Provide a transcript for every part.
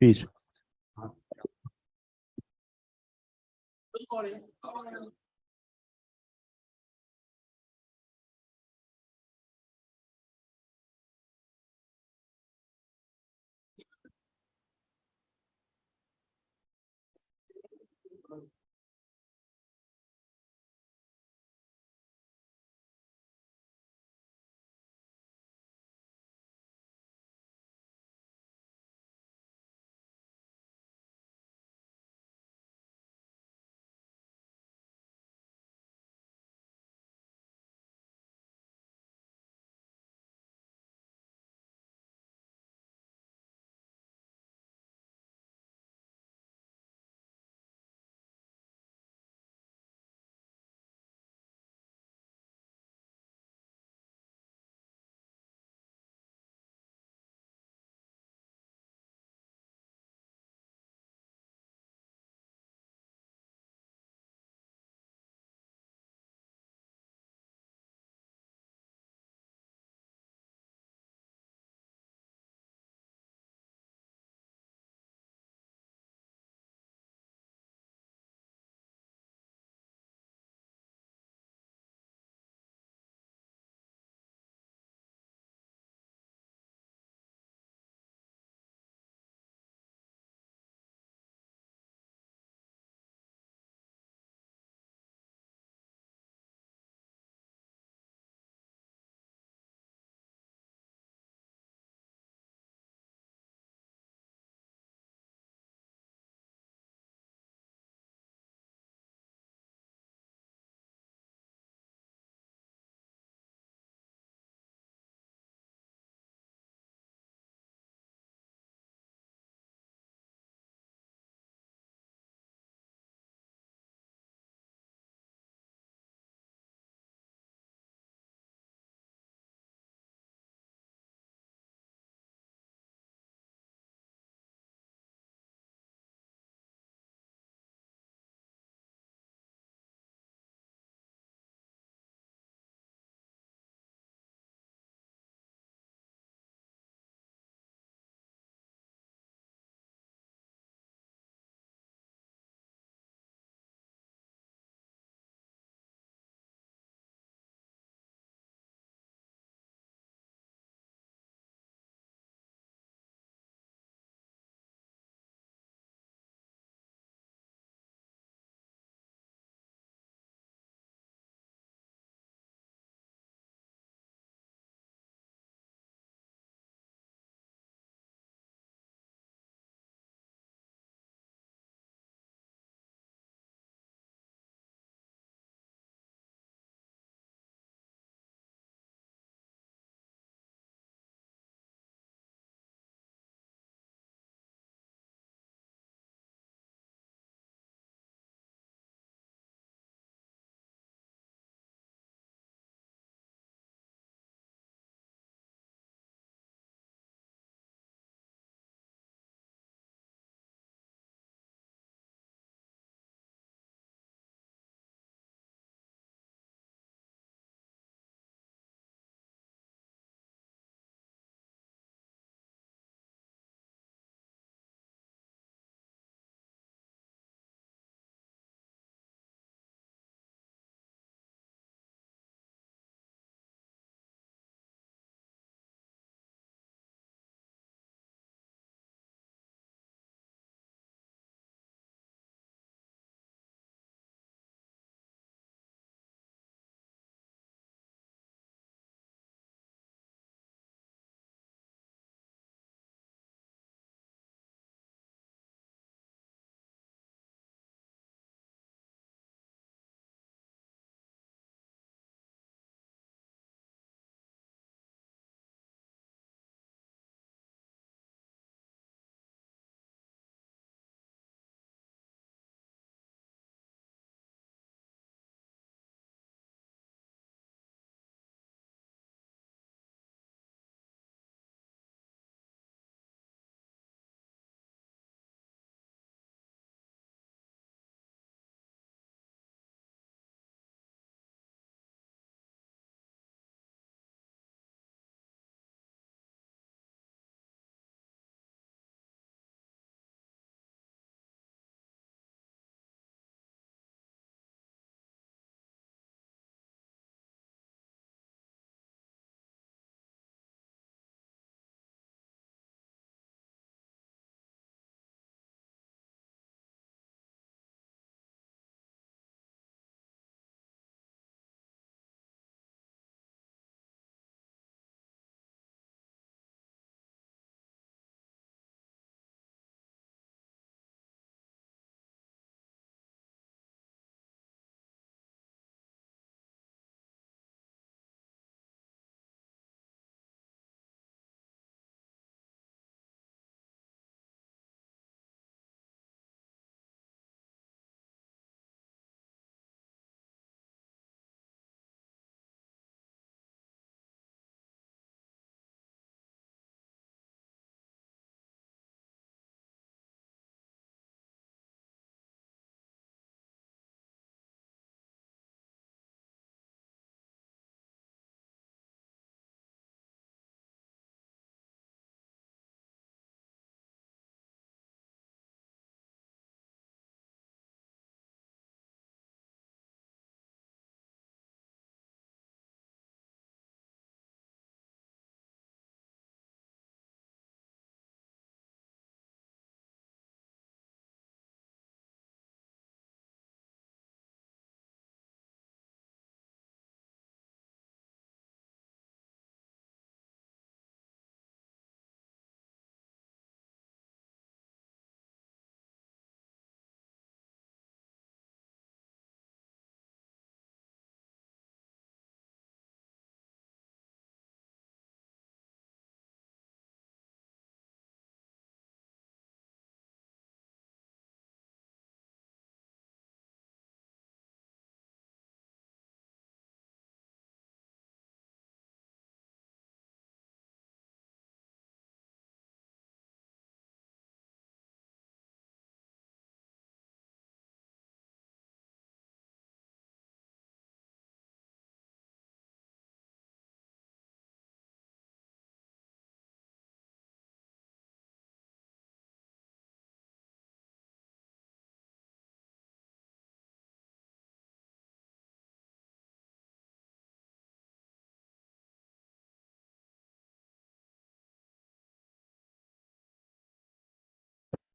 Peace.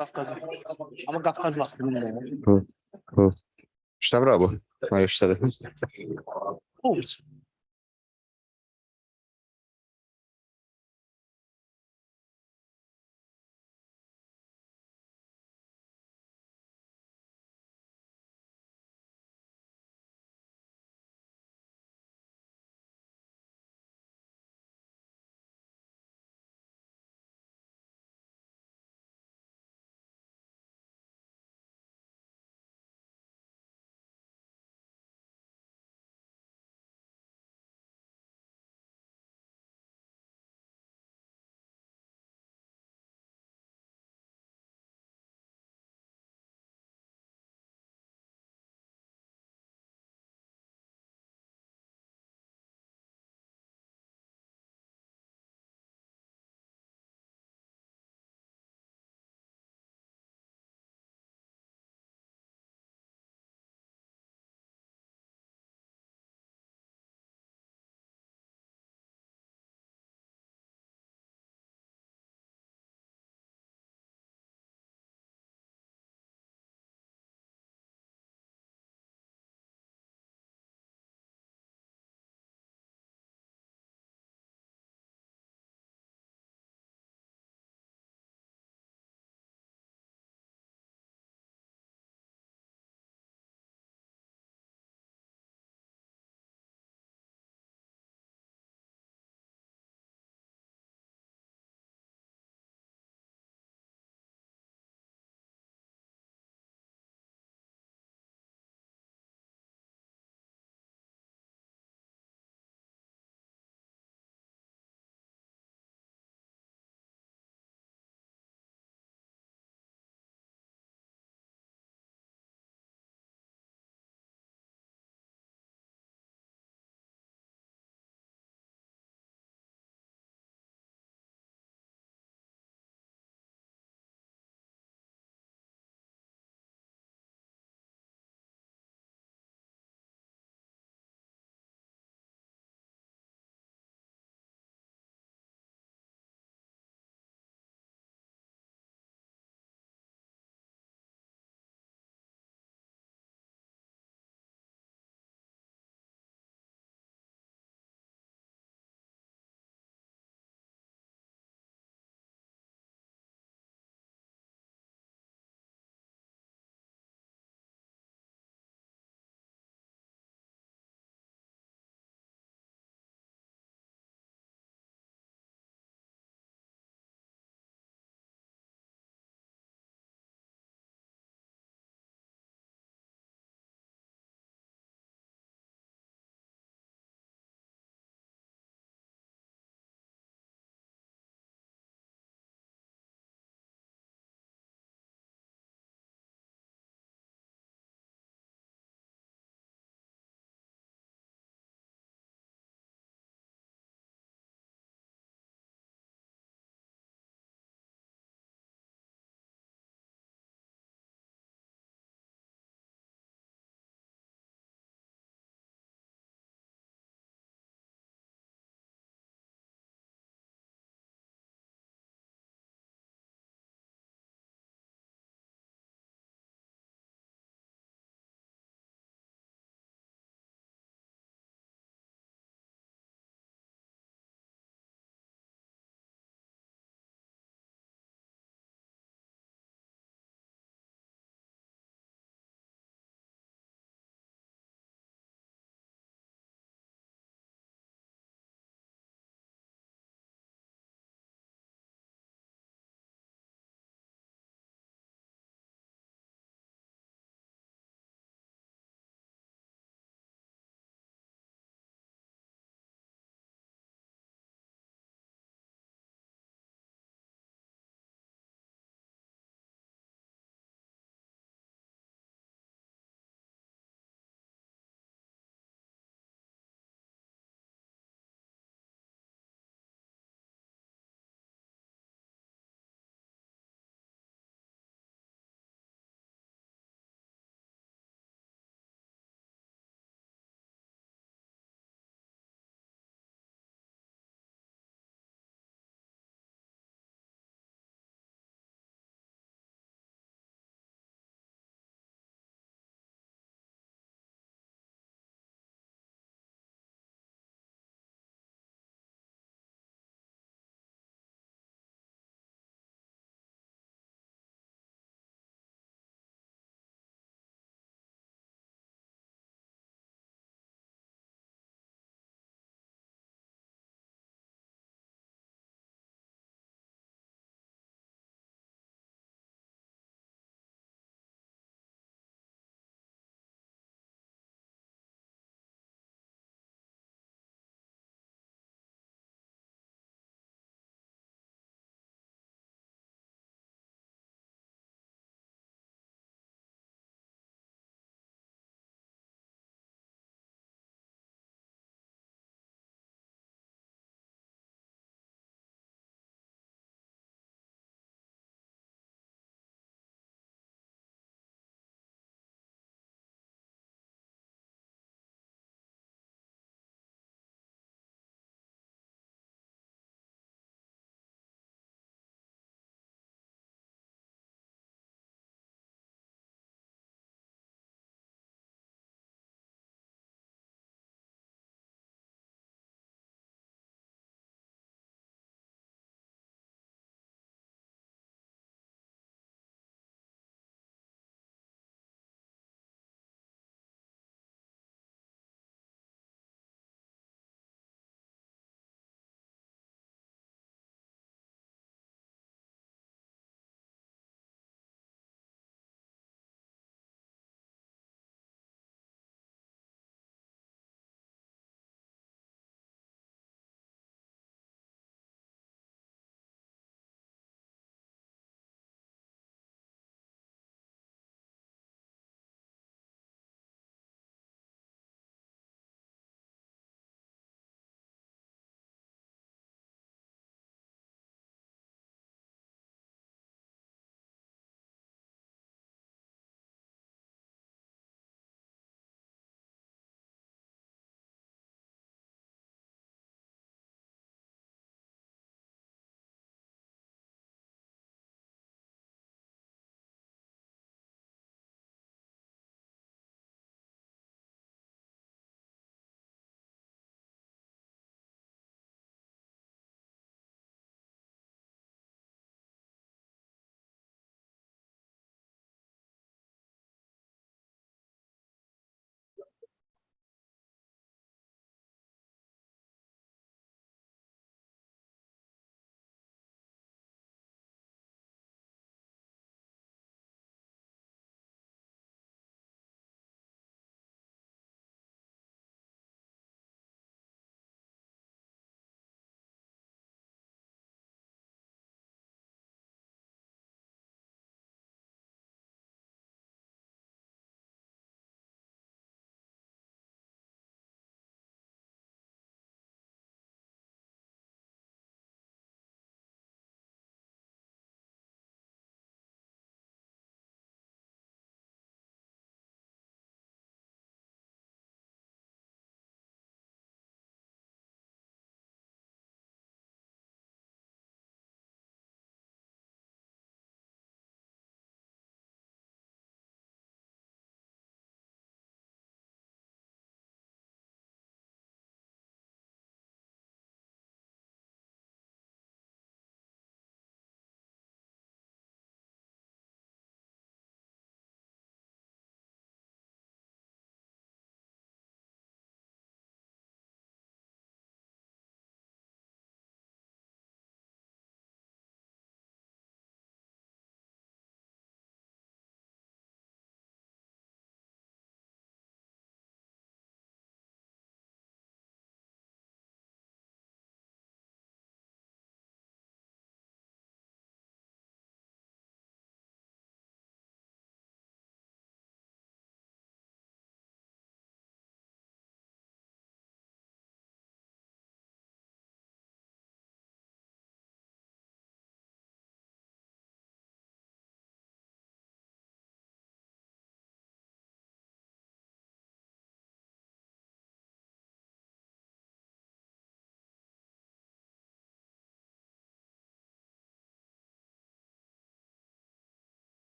Kafkaz. Ama Kafkaz var bilmiyorum. Hı, hı. İşte bravo. Ma işte de. Oh,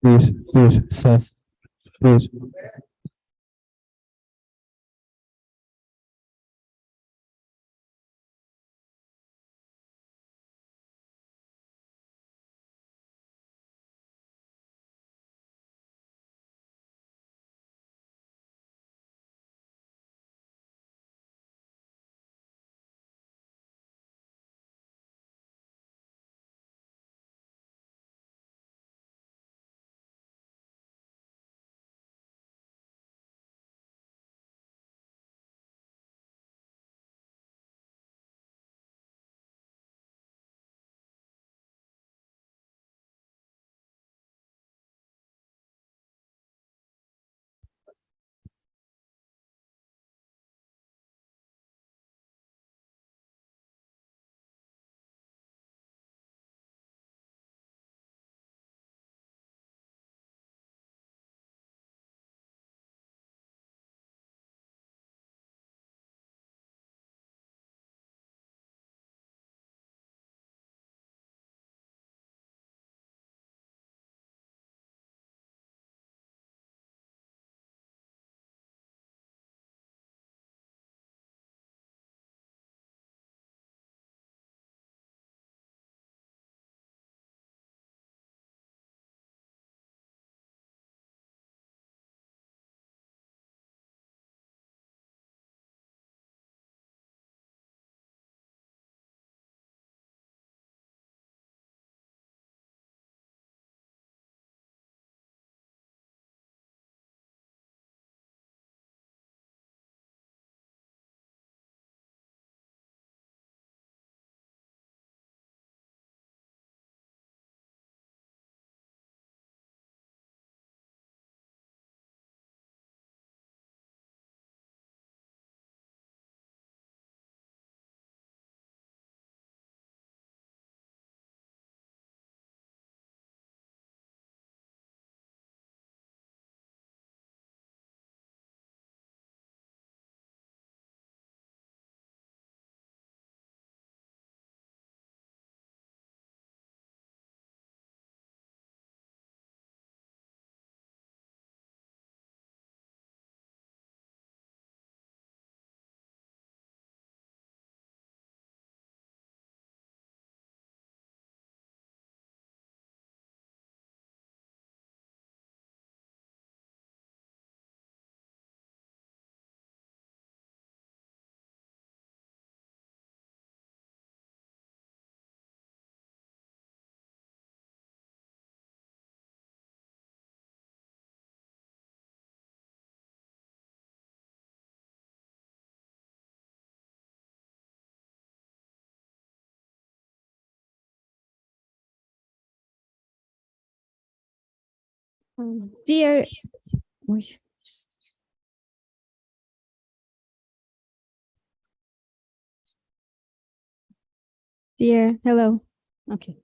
Bir, ses. Bir. Dear, hello. Okay.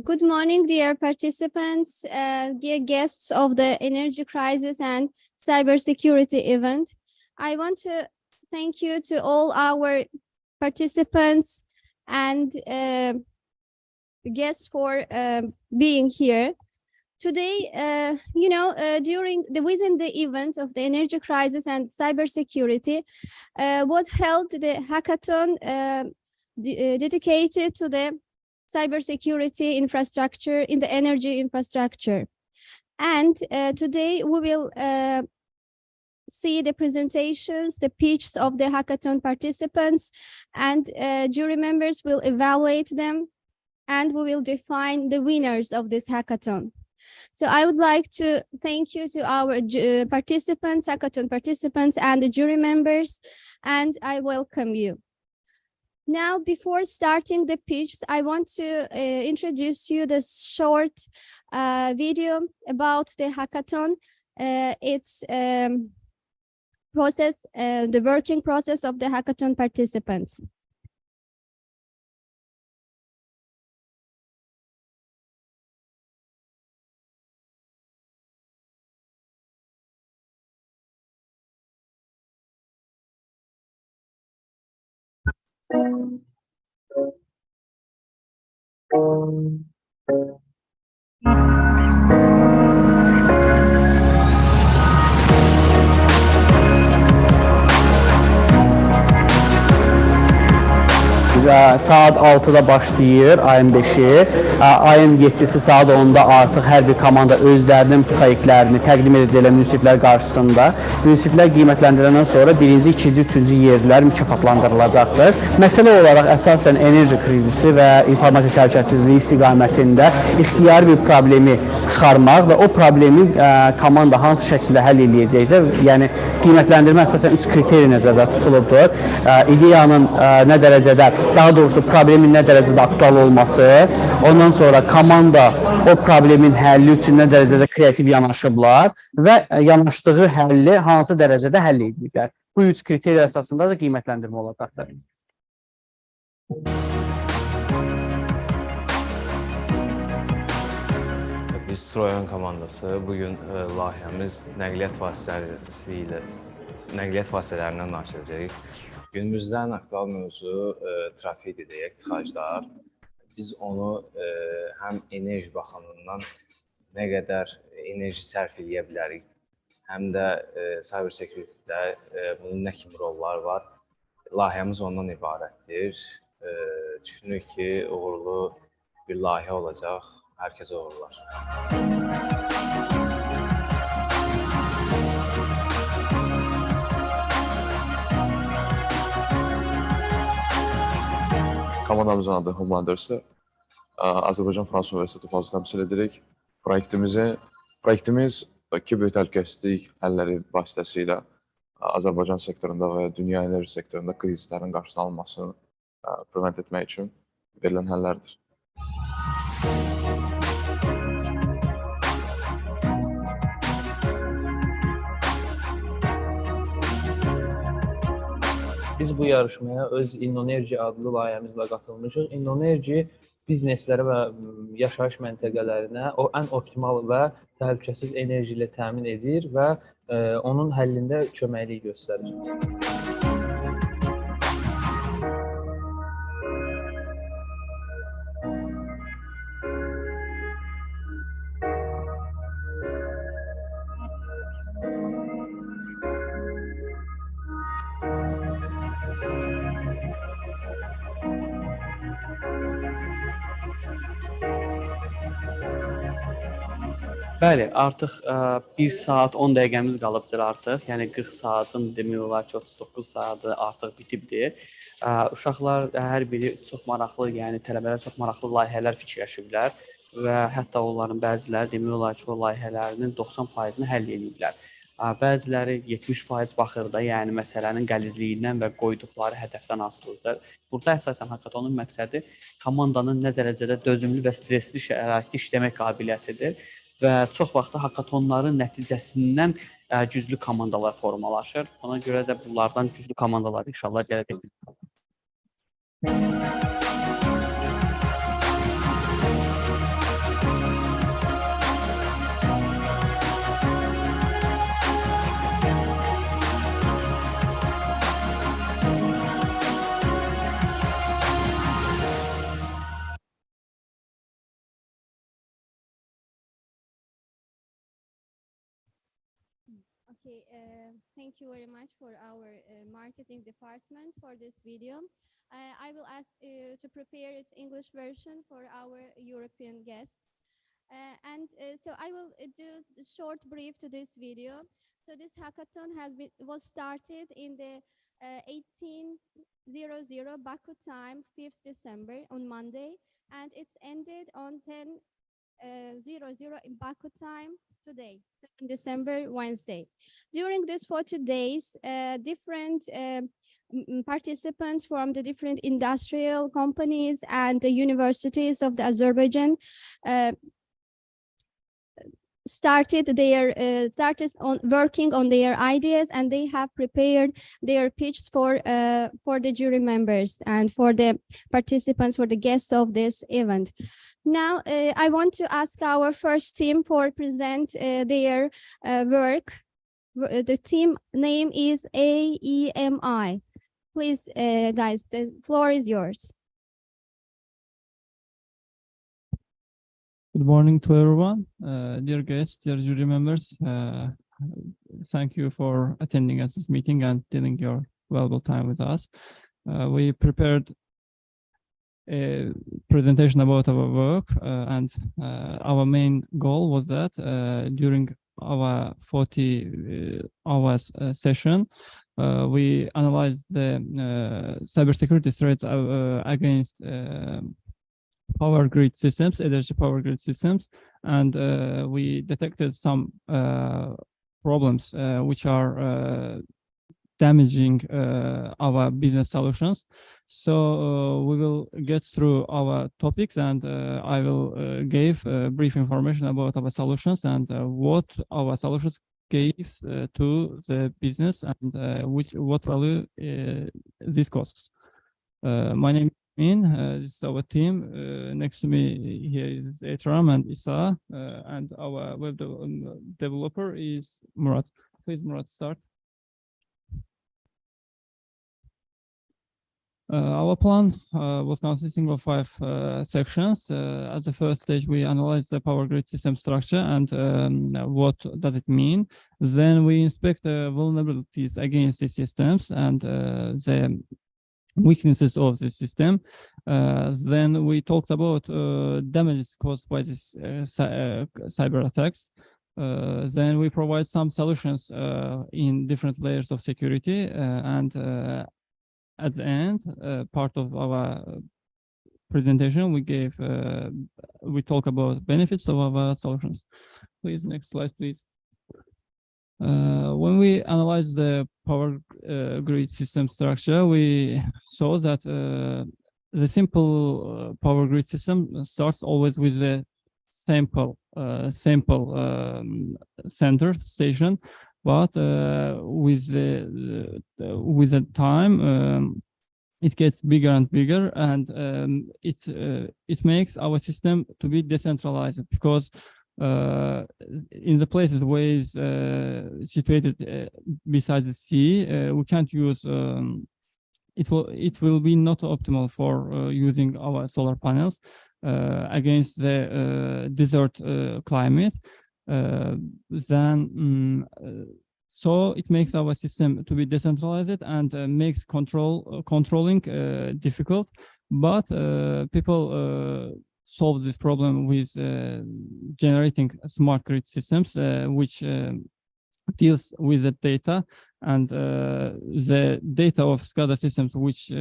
Good morning, dear participants, dear guests of the Energy Crisis and Cybersecurity event. I want to thank you to all our participants and guests for being here. Today, within the event of the energy crisis and cybersecurity, was held the hackathon dedicated to the cybersecurity infrastructure in the energy infrastructure. And today we will see the presentations, the pitches of the hackathon participants, and jury members will evaluate them, and we will define the winners of this hackathon. So I would like to thank you to our participants, hackathon participants, and the jury members, and I welcome you. Now, before starting the pitch, I want to introduce you this short video about the hackathon. Its process, the working process of the hackathon participants. saat 6-da başlayır ayın 5-i. Ayın 7-si saat 10-da artıq hər bir komanda özlərinin proyektlərini təqdim edəcəklər münsiflər qarşısında. Münsiflər qiymətləndirəndən sonra birinci, ikinci, üçüncü yerlər mükafatlandırılacaqdır. Məsələ olaraq əsasən enerji krizisi və informasiya təhlükəsizliyi istiqamətində ixtiyari bir problemi çıxarmaq və o problemi komanda hansı şəkildə həll edəcəksə, yəni qiymətləndirmə əsasən 3 kriteri nəzərdə tutulubdur. İdeyanın nə dərəcədə, daha doğrusu problemin nə dərəcədə aktual olması, ondan sonra komanda o problemin həlli üçün nə dərəcədə kreativ yanaşıblar və yanaşdığı həlli hansı dərəcədə həll ediblər. Bu 3 kriteri əsasında da qiymətləndirmə olacaqdır. Biz Troyan komandası bugün layihəmiz nəqliyyat vasitələrindən danışacağıq. Günümüzdə ən aktual mövzu trafikdir deyək, tıxaclar. Biz onu həm enerji baxımından nə qədər enerji sərf edə bilərik, həm də Cybersecurity'də bunun nə kimi rollar var. Layihəmiz ondan ibarətdir. Düşünürük ki, uğurlu bir layihə olacaq. Hər kəsə uğurlar. Komandamızın adı Humanders'dır. Azərbaycan-Fransa Universiteti fazla təmsil edirik. Proyektimiz kiber təhlükəsizlik həlləri vasitəsilə Azərbaycan sektorunda və dünya enerji sektorunda krizlərin qarşısının alınmasını prevent etmək üçün verilən həllərdir. Biz bu yarışmaya öz InnoEnergy adlı layihəmizlə qatılmışıq. InnoEnergy bizneslərə və yaşayış məntəqələrinə ən optimal və təhlükəsiz enerji ilə təmin edir və onun həllində köməklik göstərir. Bəli, artıq 1 saat 10 dəqiqəmiz qalıbdır artıq. Yəni 40 saatın demək olar ki, 39 saatı artıq bitibdir. Uşaqlar hər biri çox maraqlı, yəni tələbələr çox maraqlı layihələr fikirləşiblər və hətta onların bəziləri demək olar ki, o layihələrinin 90%-ni həll ediblər. Bəziləri 70% baxır da, yəni məsələnin qəlizliyindən və qoyduqları hədəfdən asılıdır. Burada əsasən hakatonun məqsədi komandanın nə dərəcədə dözümlü və stresli şəraitdə işləmək qabiliyyətidir. Və çox vaxt hakatonların nəticəsindən güclü komandalar formalaşır. Ona görə də bunlardan güclü komandalar inşallah gələcək. Okay, thank you very much for our marketing department for this video. I will ask to prepare its English version for our European guests. So I will do a short brief to this video. So this hackathon was started in the 18:00 Baku time, 5th December on Monday, and it's ended on 10:00 in Baku time today, 2nd December, Wednesday. During these 40 days, different participants from the different industrial companies and the universities of the Azerbaijan started working on their ideas, and they have prepared their pitch for the jury members and for the participants, for the guests of this event. Now, I want to ask our first team for present their work. The team name is AEMI. Please, guys, the floor is yours. Good morning to everyone, dear guests, dear jury members. Thank you for attending at this meeting and dealing your valuable time with us. We prepared a presentation about our work, and our main goal was that during our 40 hours session, we analyzed the cybersecurity threats against power grid systems, energy power grid systems, and we detected some problems which are damaging our business solutions. So we will get through our topics, and I will give brief information about our solutions and what our solutions gave to the business and what value this costs. My name is Min. This is our team. Next to me here is Etram and Isa, and our web developer is Murat. Please, Murat, start. Our plan was consisting of 5 sections. At the first stage, we analyzed the power grid system structure and what does it mean. Then we inspect the vulnerabilities against the systems and the weaknesses of the system. Then we talked about damages caused by this cyber attacks. Then we provide some solutions in different layers of security, and at the end, part of our presentation, we talk about benefits of our solutions. Please, next slide, please. When we analyze the power grid system structure, we saw that the simple power grid system starts always with a sample center station, but with the time it gets bigger and bigger, and it makes our system to be decentralized, because in the places where it's situated beside the sea, we can't use it will be not optimal for using our solar panels against the desert climate. So it makes our system to be decentralized and makes controlling difficult. But people solve this problem with generating smart grid systems, which deals with the data and the data of SCADA systems, which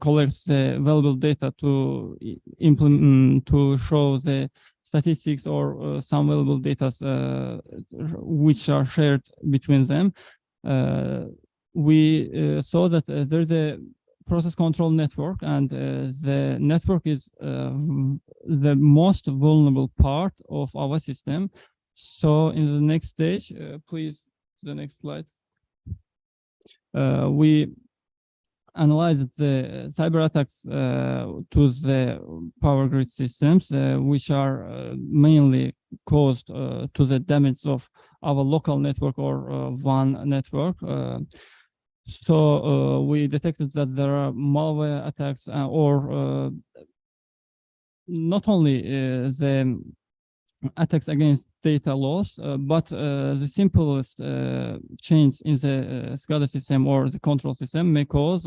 collects the valuable data to implement to show the statistics or some valuable data which are shared between them. We saw that there's a process control network, and the network is the most vulnerable part of our system. So in the next stage, please, the next slide. We analyzed the cyber attacks to the power grid systems, which are mainly caused to the damage of our local network or WAN network. So we detected that there are malware attacks or not only the attacks against data loss, but the simplest change in the SCADA system or the control system may cause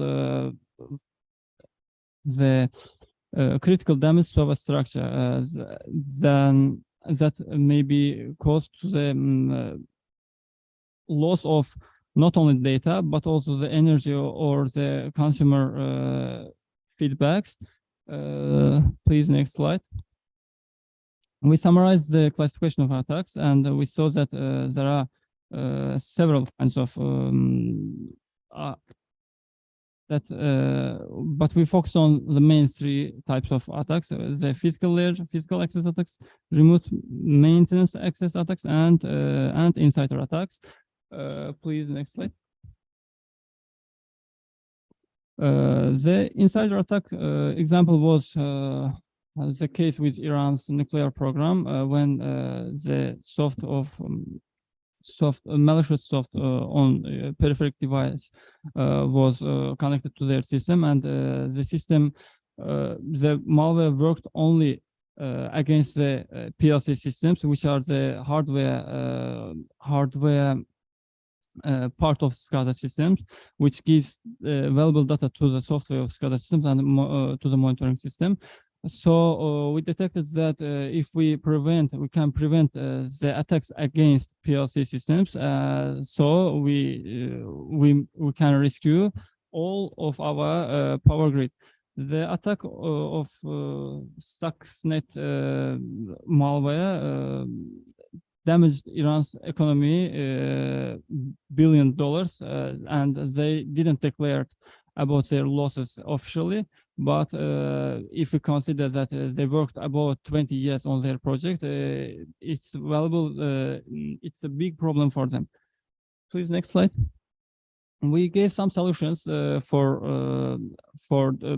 the critical damage to our structure. Then that may be caused to the loss of not only data, but also the energy or the consumer feedbacks. Please, next slide. We summarized the classification of attacks, and we saw that there are several kinds of but we focus on the main 3 types of attacks: the physical layer, physical access attacks, remote maintenance access attacks, and insider attacks. Please, next slide. The insider attack example was the case with Iran's nuclear program, when the malicious soft on peripheral device was connected to their system, and the system, the malware worked only against the PLC systems, which are the hardware part of SCADA systems, which gives valuable data to the software of SCADA systems and to the monitoring system. So we detected that if we can prevent the attacks against PLC systems. So we can rescue all of our power grid. The attack of Stuxnet malware damaged Iran's economy $1 billion, and they didn't declare about their losses officially. But if we consider that they worked about 20 years on their project, it's valuable. It's a big problem for them. Please, next slide. We gave some solutions for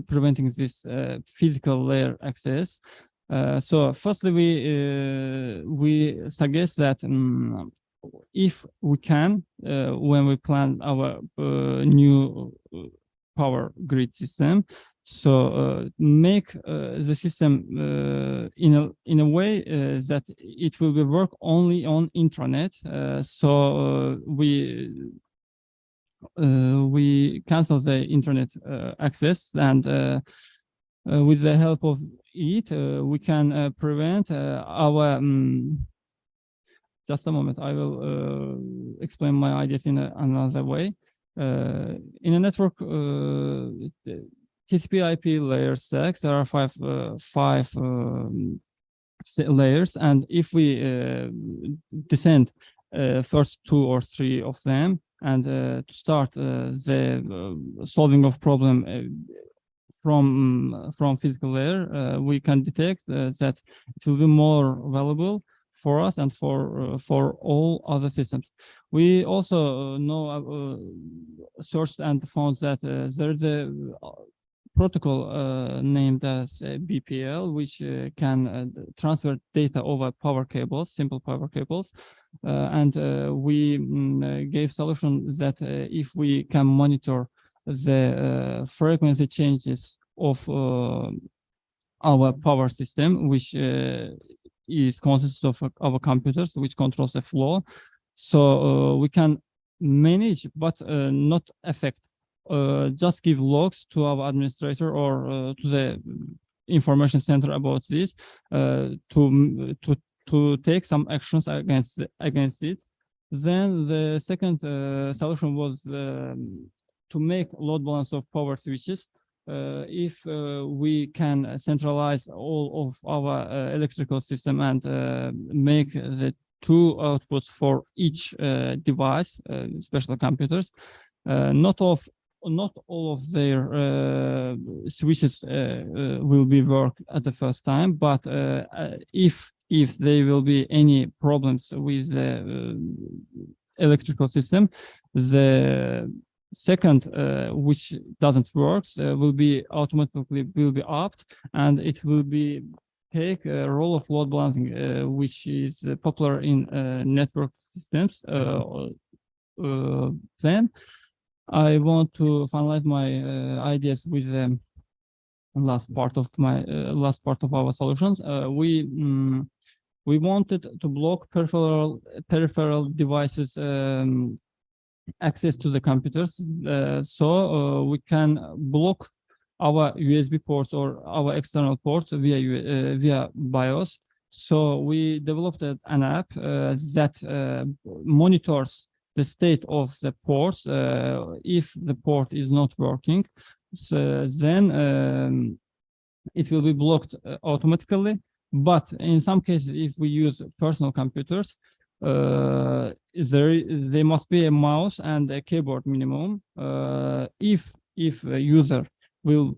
preventing this physical layer access. So firstly, we suggest that if we can, when we plan our new power grid system, so make the system in a way that it will be work only on intranet. So we cancel the internet access, and with the help of it, we can prevent our. Just a moment, I will explain my ideas in another way. In a network TCP/IP layer stacks, there are five layers, and if we descend first 2 or 3 of them, and to start the solving of problem from physical layer, we can detect that it will be more valuable for us and for all other systems. We also searched and found that there is a protocol named as BPL, which can transfer data over power cables, simple power cables. And we gave solution that if we can monitor the frequency changes of our power system, which consists of our computers, which controls the flow, so we can manage but not affect. Just give logs to our administrator or to the information center about this to take some actions against it. Then the second solution was to make load balance of power switches. If we can centralize all of our electrical system and make the 2 outputs for each device, especially computers, not all of their switches will be work at the first time, but if there will be any problems with the electrical system, the second which doesn't work will be automatically upped, and it will be take a role of load balancing, which is popular in network systems. Then I want to finalize my ideas with the last part of our solutions. We wanted to block peripheral devices access to the computers, so we can block our USB ports or our external ports via BIOS. So we developed an app that monitors the state of the ports. If the port is not working, so then it will be blocked automatically. But in some cases, if we use personal computers, there must be a mouse and a keyboard minimum. If a user will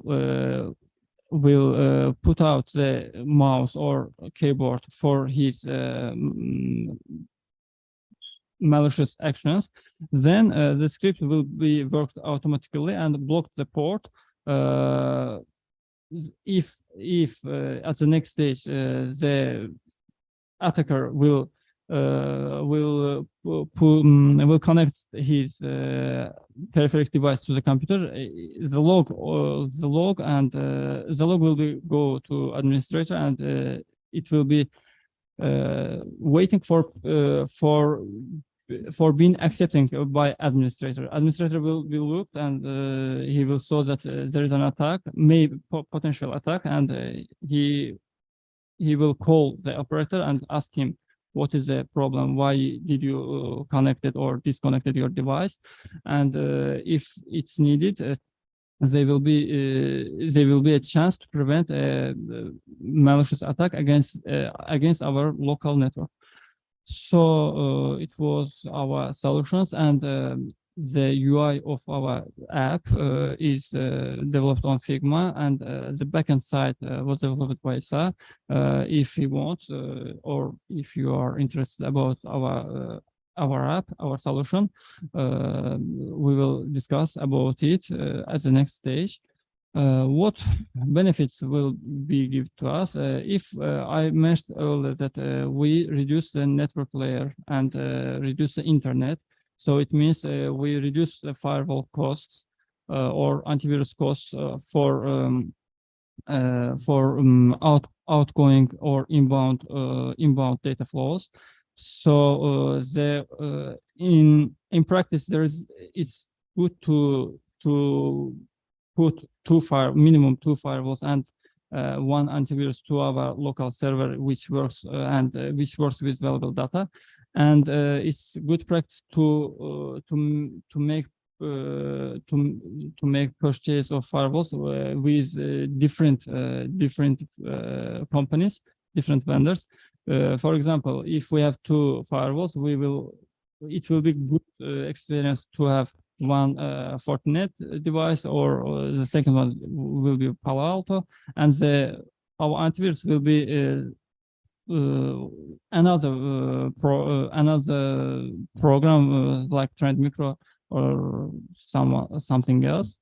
put out the mouse or keyboard for his malicious actions, then the script will be worked automatically and block the port. If at the next stage the attacker will connect his peripheral device to the computer, the log will go to administrator, and it will be waiting for for being accepting by administrator. Administrator will look and he will saw that there is an attack, maybe potential attack, and he will call the operator and ask him what is the problem, why did you connected or disconnected your device, and if it's needed, there will be a chance to prevent a malicious attack against our local network. So it was our solutions, and the UI of our app is developed on Figma, and the backend side was developed by Isa. If you want, or if you are interested about our app, our solution, we will discuss about it as the next stage. What benefits will be given to us if I mentioned earlier that we reduce the network layer and reduce the internet. So it means we reduce the firewall costs or antivirus costs for outgoing or inbound data flows. So in practice, it's good to put minimum two firewalls and one antivirus to our local server, which works with valuable data, and it's good practice to make purchase of firewalls with different companies, different vendors. For example, if we have two firewalls, it will be good experience to have one Fortinet device, or the second one will be Palo Alto, and our antivirus will be another program like Trend Micro or something else.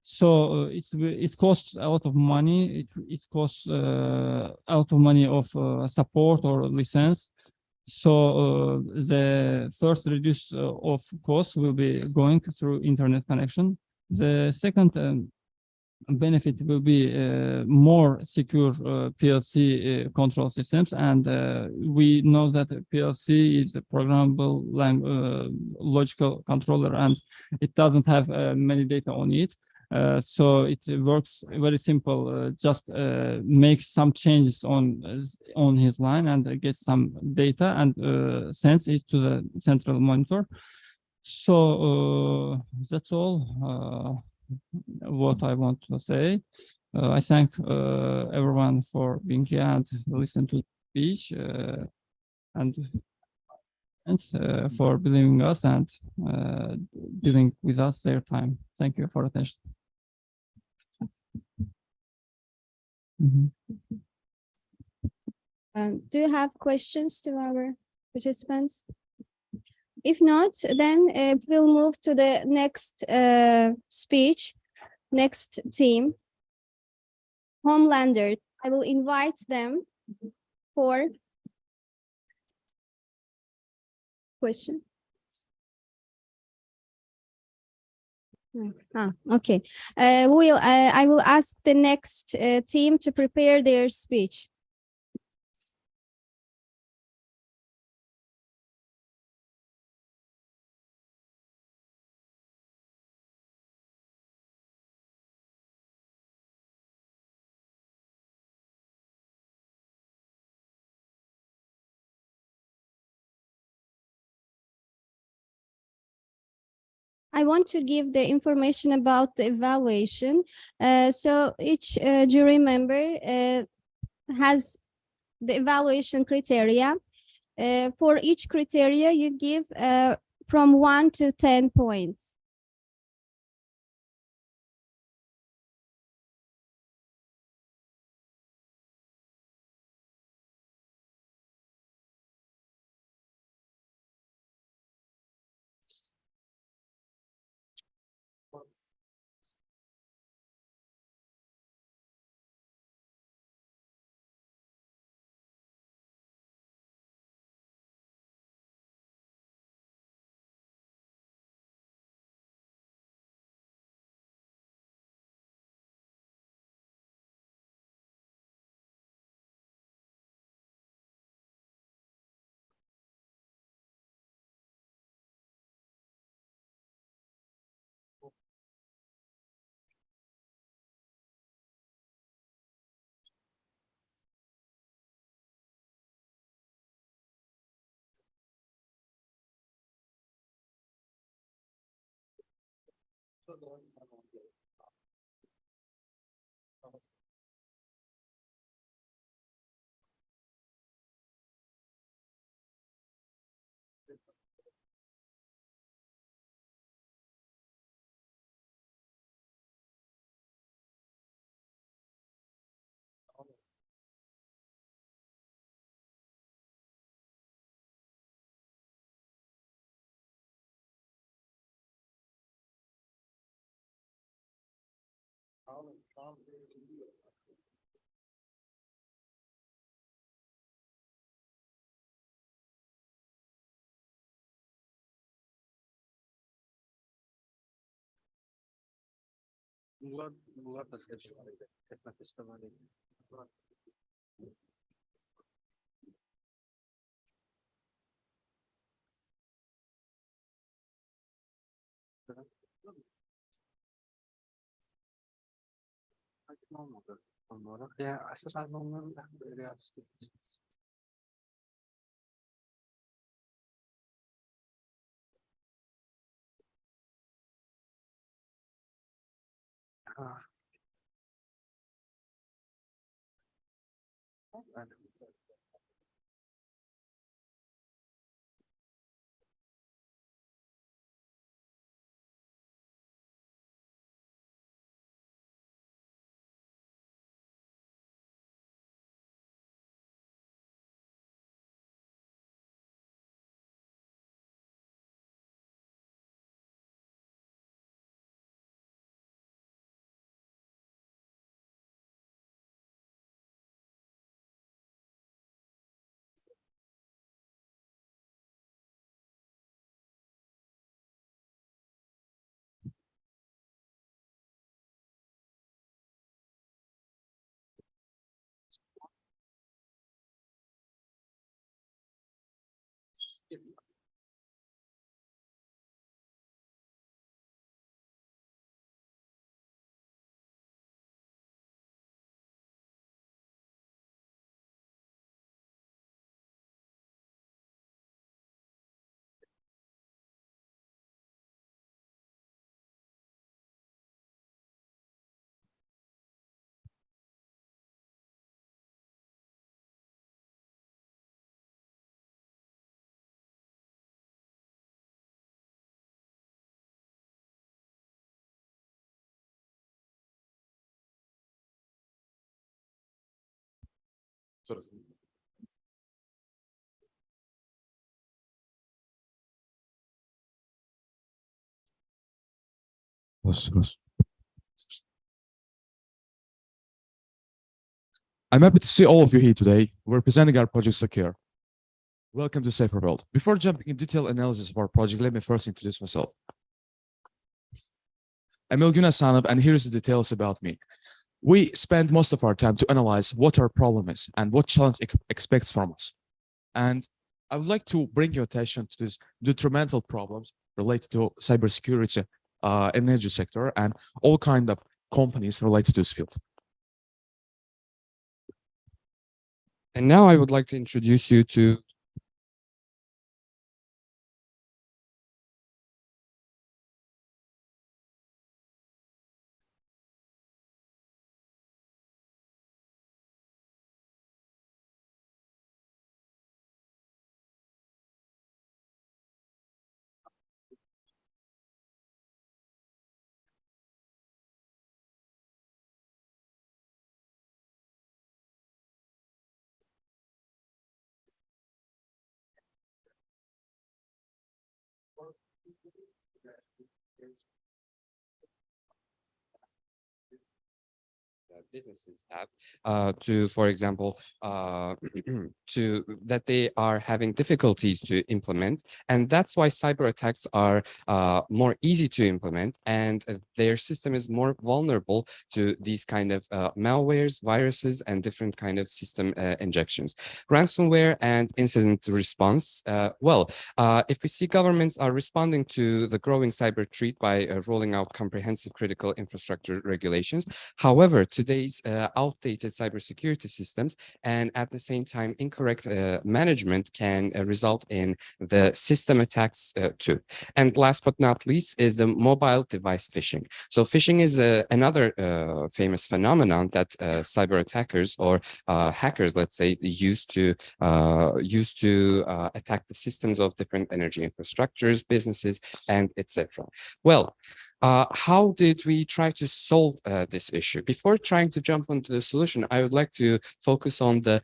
So it costs a lot of money. It costs a lot of money of support or license. So the first reduce of cost will be going through internet connection. The second benefit will be more secure PLC control systems, and we know that PLC is a programmable logical controller, and it doesn't have many data on it. So it works very simple. Just make some changes on his line and get some data and sends it to the central monitor. So that's all what I want to say. I thank everyone for being here and listen to the speech, and thanks for believing us and dealing with us their time. Thank you for attention. Do you have questions to our participants? If not, then we'll move to the next speech, next team, Homelander. I will invite them for question. Okay. I will ask the next team to prepare their speech. I want to give the information about the evaluation. So each jury member has the evaluation criteria. For each criteria, you give from 1 to 10 points. Bunlar da etmek istemedim. Olmadı. Olarak ya esas almanların da realistik. Ha. Yani, I'm happy to see all of you here today. We're presenting our project Secure. Welcome to Safer World. Before jumping in detailed analysis of our project, let me first introduce myself. I'm Ilgun Hasanov, and here's the details about me. We spend most of our time to analyze what our problem is and what challenge it expects from us. And I would like to bring your attention to these detrimental problems related to cybersecurity, energy sector, and all kinds of companies related to this field. And now I would like to introduce you to businesses have to, for example, to that they are having difficulties to implement, and that's why cyber attacks are more easy to implement, and their system is more vulnerable to these kind of malwares, viruses, and different kind of system injections. Ransomware and incident response. If we see governments are responding to the growing cyber threat by rolling out comprehensive critical infrastructure regulations, however, today today's outdated cybersecurity systems, and at the same time, incorrect management can result in the system attacks too. And last but not least is the mobile device phishing. So phishing is another famous phenomenon that cyber attackers or hackers, let's say, use to attack the systems of different energy infrastructures, businesses, and etc. Well, how did we try to solve this issue? Before trying to jump onto the solution, I would like to focus on the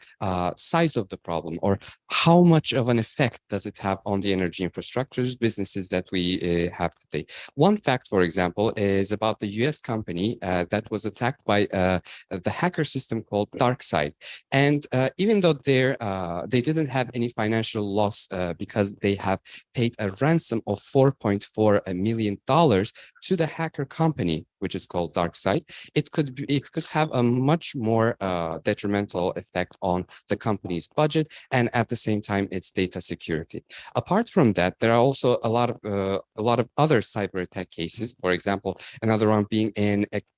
size of the problem, or how much of an effect does it have on the energy infrastructures, businesses that we have today. One fact, for example, is about the US company that was attacked by the hacker system called DarkSide. And even though they didn't have any financial loss because they have paid a ransom of $4.4 million to the hacker company, which is called DarkSide, it could have a much more detrimental effect on the company's budget and at the same time its data security. Apart from that, there are also a lot of other cyber attack cases. For example, another one being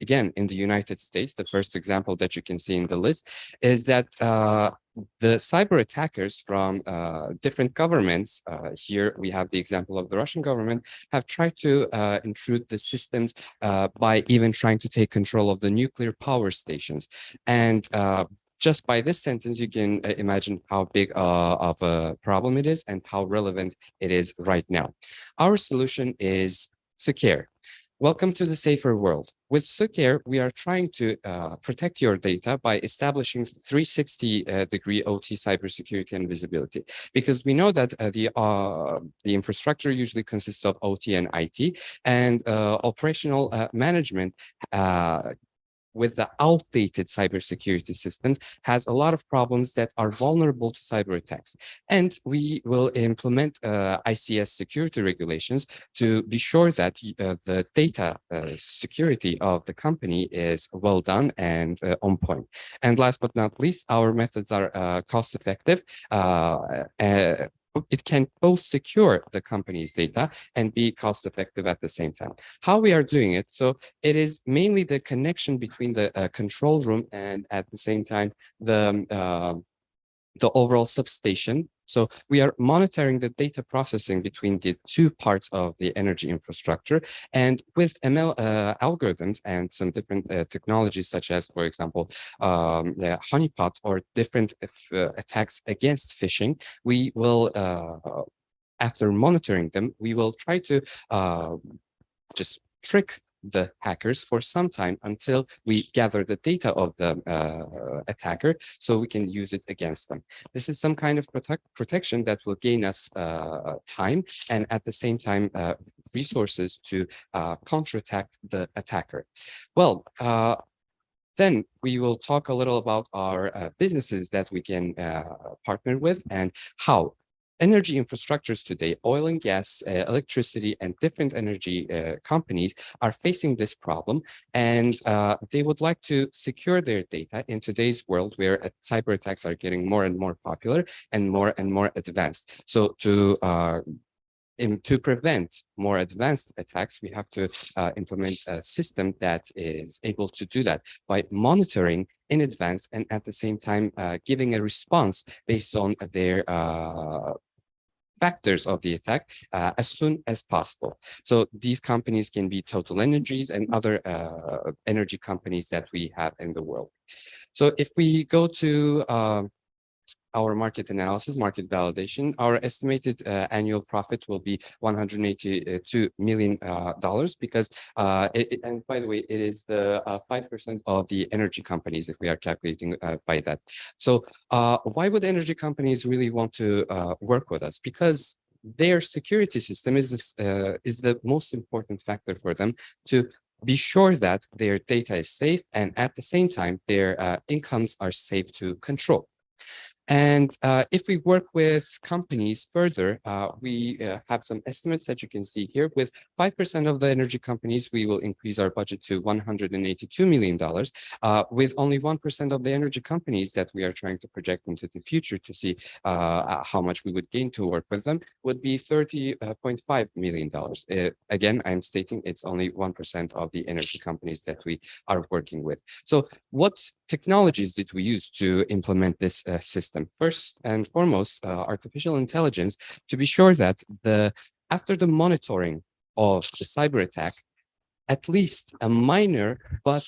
again in the United States. The first example that you can see in the list is that the cyber attackers from different governments, here we have the example of the Russian government, have tried to intrude the systems by even trying to take control of the nuclear power stations. And just by this sentence, you can imagine how big of a problem it is and how relevant it is right now. Our solution is Secure. Welcome to the safer world. With Secure, we are trying to protect your data by establishing 360-degree OT cybersecurity and visibility, because we know that the infrastructure usually consists of OT and IT, and operational management with the outdated cybersecurity systems has a lot of problems that are vulnerable to cyber attacks. And we will implement ICS security regulations to be sure that the data security of the company is well done and on point. And last but not least, our methods are cost effective. It can both secure the company's data and be cost effective at the same time. How we are doing it? So it is mainly the connection between the control room and at the same time the overall substation. So we are monitoring the data processing between the two parts of the energy infrastructure, and with ML algorithms and some different technologies, such as, for example, the honeypot or different attacks against phishing, we will, after monitoring them, we will try to just trick the hackers for some time until we gather the data of the attacker so we can use it against them. This is some kind of protection that will gain us time and at the same time resources to counterattack the attacker. Well, then we will talk a little about our businesses that we can partner with and how. Energy infrastructures today, oil and gas, electricity, and different energy companies are facing this problem, and they would like to secure their data in today's world where cyber attacks are getting more and more popular and more advanced. So to prevent more advanced attacks, we have to implement a system that is able to do that by monitoring in advance and at the same time giving a response based on their factors of the attack as soon as possible. So these companies can be Total Energies and other energy companies that we have in the world. So if we go to our market analysis, market validation, our estimated annual profit will be $182 million because, and by the way, it is the 5% of the energy companies if we are calculating by that. So why would energy companies really want to work with us? Because their security system is the most important factor for them to be sure that their data is safe and at the same time their incomes are safe to control. And if we work with companies further, we have some estimates that you can see here. With 5% of the energy companies, we will increase our budget to $182 million. With only 1% of the energy companies that we are trying to project into the future to see how much we would gain to work with them would be $30.5 million. Again, I'm stating it's only 1% of the energy companies that we are working with. So what technologies did we use to implement this system? First and foremost, artificial intelligence, to be sure that after the monitoring of the cyber attack, at least a minor but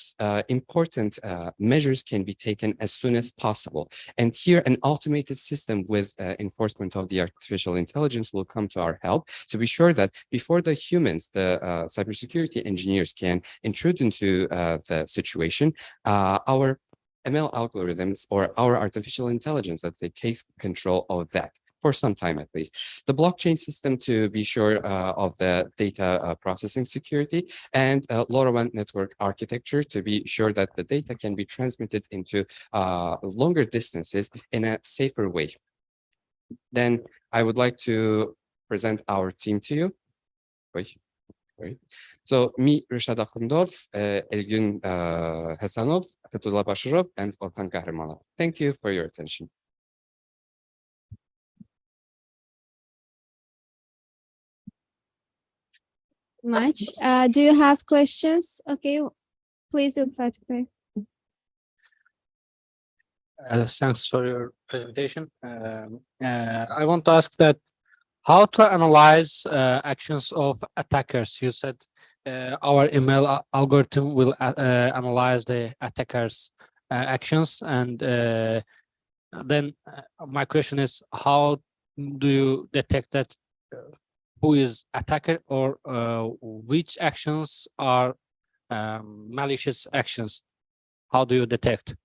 important measures can be taken as soon as possible. And here an automated system with enforcement of the artificial intelligence will come to our help to be sure that before the humans, the cybersecurity engineers can intrude into the situation, our ML algorithms or our artificial intelligence that they takes control of that for some time at least. The blockchain system to be sure of the data processing security, and LoRaWAN network architecture to be sure that the data can be transmitted into longer distances in a safer way. Then I would like to present our team to you. Wait. So me, Rishad Akhundov, Elgün Hasanov, Fethullah Bashirov, and Orhan Kahramanov. Thank you for your attention. Much. Do you have questions? Okay, please, Fatih. Thanks for your presentation. I want to ask that how to analyze actions of attackers. You said our email algorithm will analyze the attackers' actions, and then my question is, how do you detect that who is attacker, or which actions are malicious actions? How do you detect?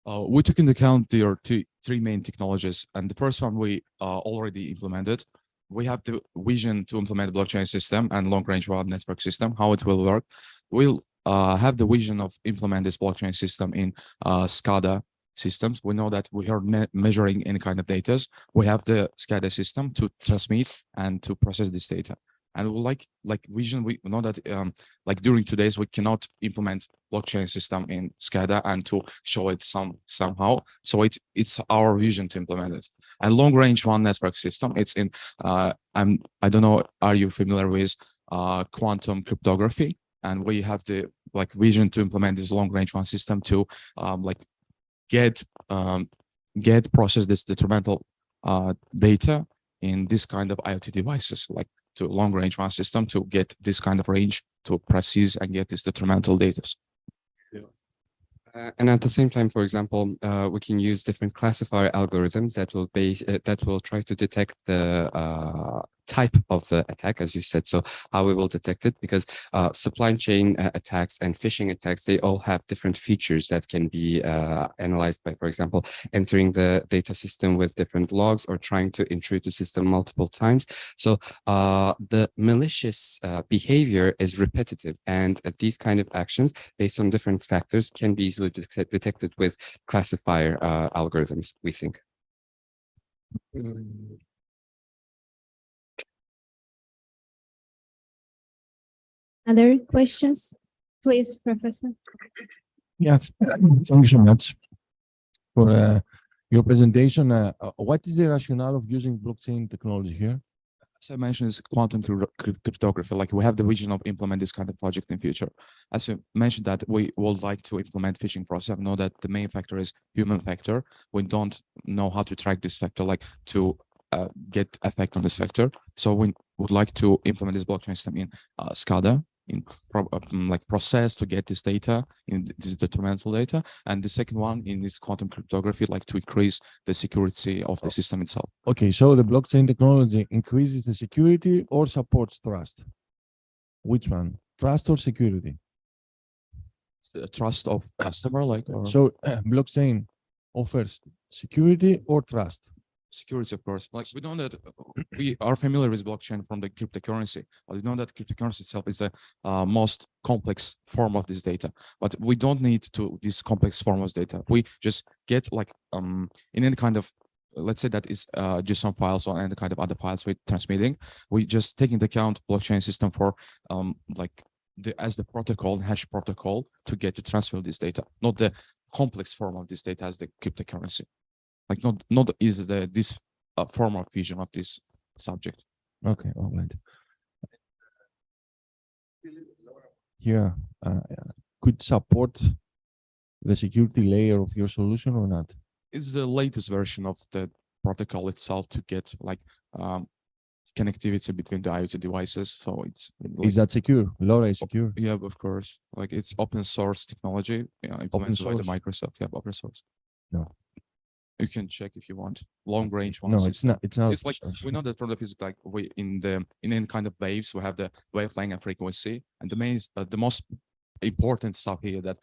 We took into account there three main technologies, and the first one we already implemented. We have the vision to implement a blockchain system and long-range WAN network system. How it will work? We'll have the vision of implement this blockchain system in SCADA systems. We know that we are measuring any kind of data. We have the SCADA system to transmit and to process this data. And we like vision, we know that like during today's we cannot implement blockchain system in SCADA and to show it somehow. So it's our vision to implement it. And long range WAN network system, it's in I don't know, are you familiar with quantum cryptography? And we have the vision to implement this long range WAN system to process this detrimental data in this kind of IoT devices, like to long range WAN system to get this kind of range to precise and get this detrimental data. And at the same time, for example, we can use different classifier algorithms that will try to detect the type of the attack, as you said. So how we will detect it, because supply chain attacks and phishing attacks, they all have different features that can be analyzed by, for example, entering the data system with different logs or trying to intrude the system multiple times. So the malicious behavior is repetitive, and these kind of actions based on different factors can be easily detected with classifier algorithms, we think. Other questions? Please, Professor. Yeah, thank you so much for your presentation. What is the rationale of using blockchain technology here? As I mentioned, is quantum cryptography. Like we have the vision of implement this kind of project in future. As we mentioned that we would like to implement phishing process. I know that the main factor is human factor. We don't know how to track this factor, like to get effect on this factor. So we would like to implement this blockchain system in SCADA, in process to get this data, in this detrimental data, and the second one in this quantum cryptography, like to increase the security of the system itself. Okay, so the blockchain technology increases the security or supports trust? Which one? Trust or security? The trust of customer, So blockchain offers security or trust? Security, of course. Like we know that we are familiar with blockchain from the cryptocurrency, but we know that cryptocurrency itself is the most complex form of this data. But we don't need to this complex form of data. We just get in any kind of let's say that is JSON files or any kind of other files we're transmitting, we just take into account blockchain system for like as the protocol, hash protocol to get to transfer this data, not the complex form of this data as the cryptocurrency. Like not is this formal vision of this subject. Okay, all right. Here, could support the security layer of your solution or not? It's the latest version of the protocol itself to get like connectivity between the IoT devices. So it's like, Is that secure? LoRa is secure. yeah, of course. Like it's open source technology, implemented by the source? Microsoft. Yeah, open source. No. You can check if you want long range No, ones. it's not. It's not. It's like we know that from the physics, like we in any kind of waves, we have the wavelength and frequency, and the main the most important stuff here that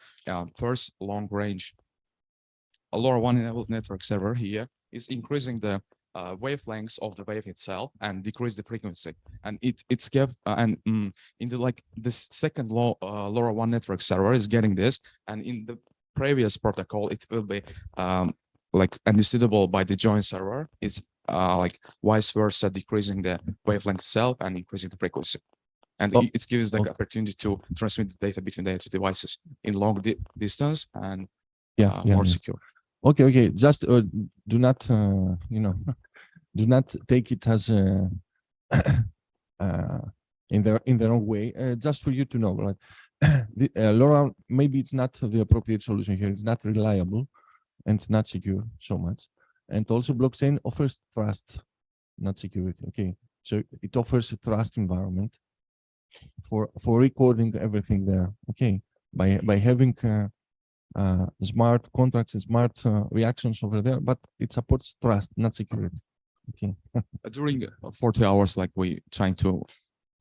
first long range LoRaWAN enabled network server here is increasing the wavelengths of the wave itself and decrease the frequency, and it's give in the like this second LoRaWAN network server is getting this, and in the previous protocol it will be like understandable by the joint server. It's like vice versa, decreasing the wavelength itself and increasing the frequency. And it gives the opportunity to transmit the data between the two devices in long distance and more secure. Okay. Just do not, do not take it as in the wrong way. Just for you to know, right? LoRa, maybe it's not the appropriate solution here. It's not reliable and not secure so much. And also, blockchain offers trust, not security. Okay, so it offers a trust environment for recording everything there. Okay, by having smart contracts and smart reactions over there, but it supports trust, not security. Okay. During 40 hours, like we trying to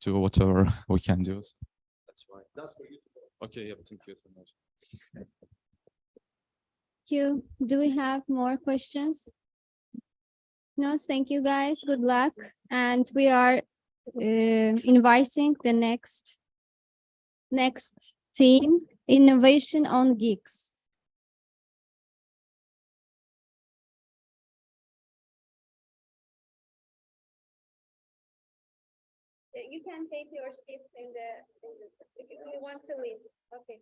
do whatever we can do. That's why. That's for you. Okay, yeah, thank you so much. Thank you. Do we have more questions? No, thank you guys. Good luck. And we are inviting the next team, Innovation on Gigs. You can take your seats in the if you want to leave. Okay.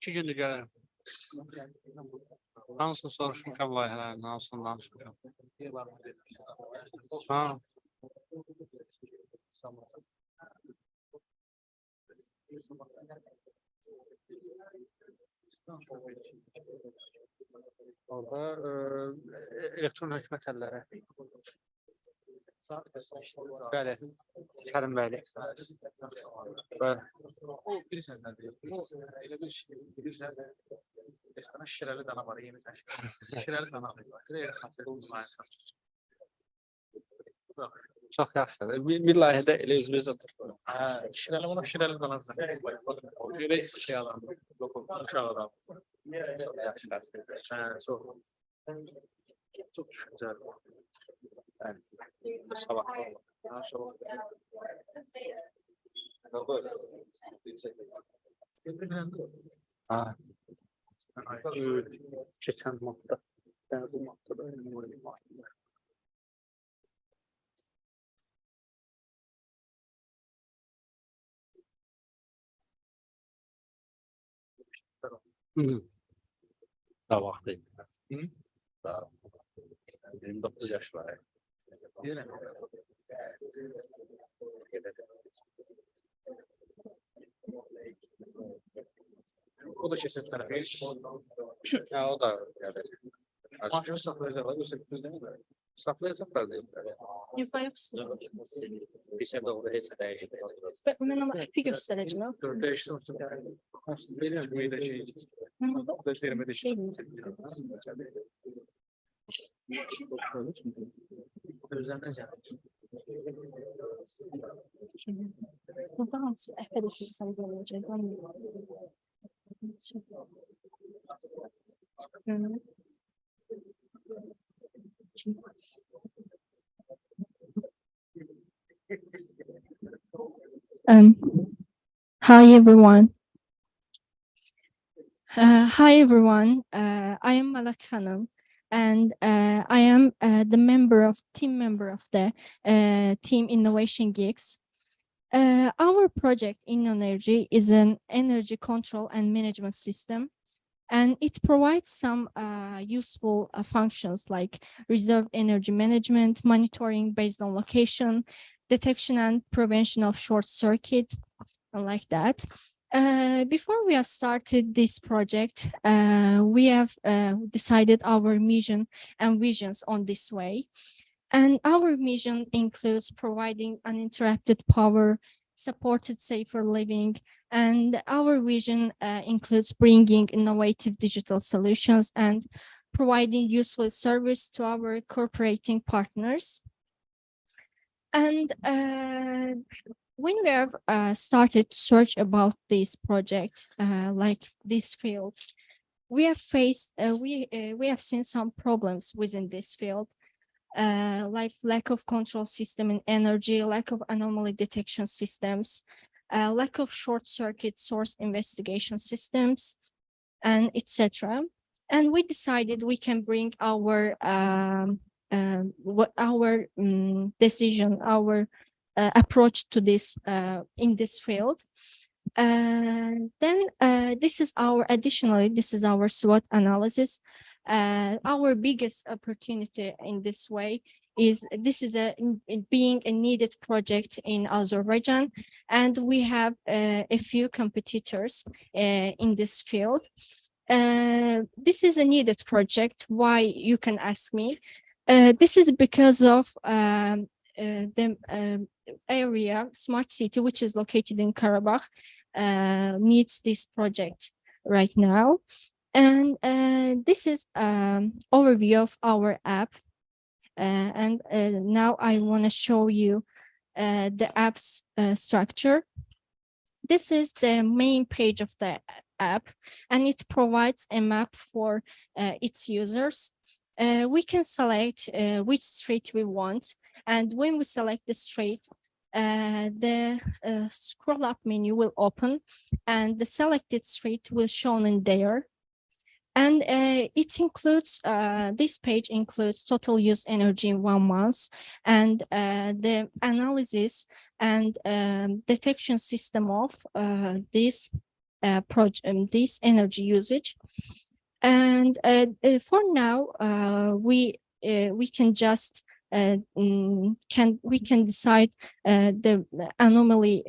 İki gündür gəlirəm. Hansını soruşmuşam layihələrini, hansını danışmışam. Ha. Orada elektron hökumət əlləri. Bəli, Kərim bəyli. O bilirsən nədir? Elə bir şey, bilirsən, restorana şirəli dana var, yeni təşkil. Şirəli dana var. Direkt xəstəli uzmanı. Çox yaxşıdır. Bir layihədə elə özümüzdə tutulur. Şirəli ona şirəli dana var. Görə şey alalım, uşaq alalım. Yaxşı, çox düşüncəli. Sabah. Geçen modda. Bu modda da önemli var. Daha vaxtı. Daha 29 yaş var. O da kesin tarafı. Ya o da yani. Maaşı saklayacaklar, yoksa değil mi? Saklayacaklar değil mi? Bir şey doğru hiç değil. Ben ama bir göstereceğim. Değişti olsun. Benim de şey. Um, Hi everyone. Hi everyone. I am Malak Hanım, and I am the team member of the Team Innovation Geeks. Our project InnoEnergy is an energy control and management system, and it provides some useful functions like reserve energy management, monitoring based on location, detection and prevention of short circuit, and like that. Before we have started this project, we have decided our mission and visions on this way. And our mission includes providing uninterrupted power, supported safer living, and our vision includes bringing innovative digital solutions and providing useful service to our cooperating partners. And when we have started to search about this project, like this field, we have seen some problems within this field, like lack of control system in energy, lack of anomaly detection systems, lack of short circuit source investigation systems, and etc. And we decided we can bring our decision, our approach to this in this field. Then this is our SWOT analysis. Our biggest opportunity in this way is being a needed project in Azerbaijan, and we have a few competitors in this field. This is a needed project. Why, you can ask me? This is because of the area, smart city, which is located in Karabakh, needs this project right now. And this is overview of our app. And now I want to show you the app's structure. This is the main page of the app, and it provides a map for its users. We can select which street we want, and when we select the street, the scroll up menu will open, and the selected street will shown in there. And it includes, this page includes total use energy in 1 month, and the analysis and detection system of this this energy usage. And for now, we can just we can decide the anomaly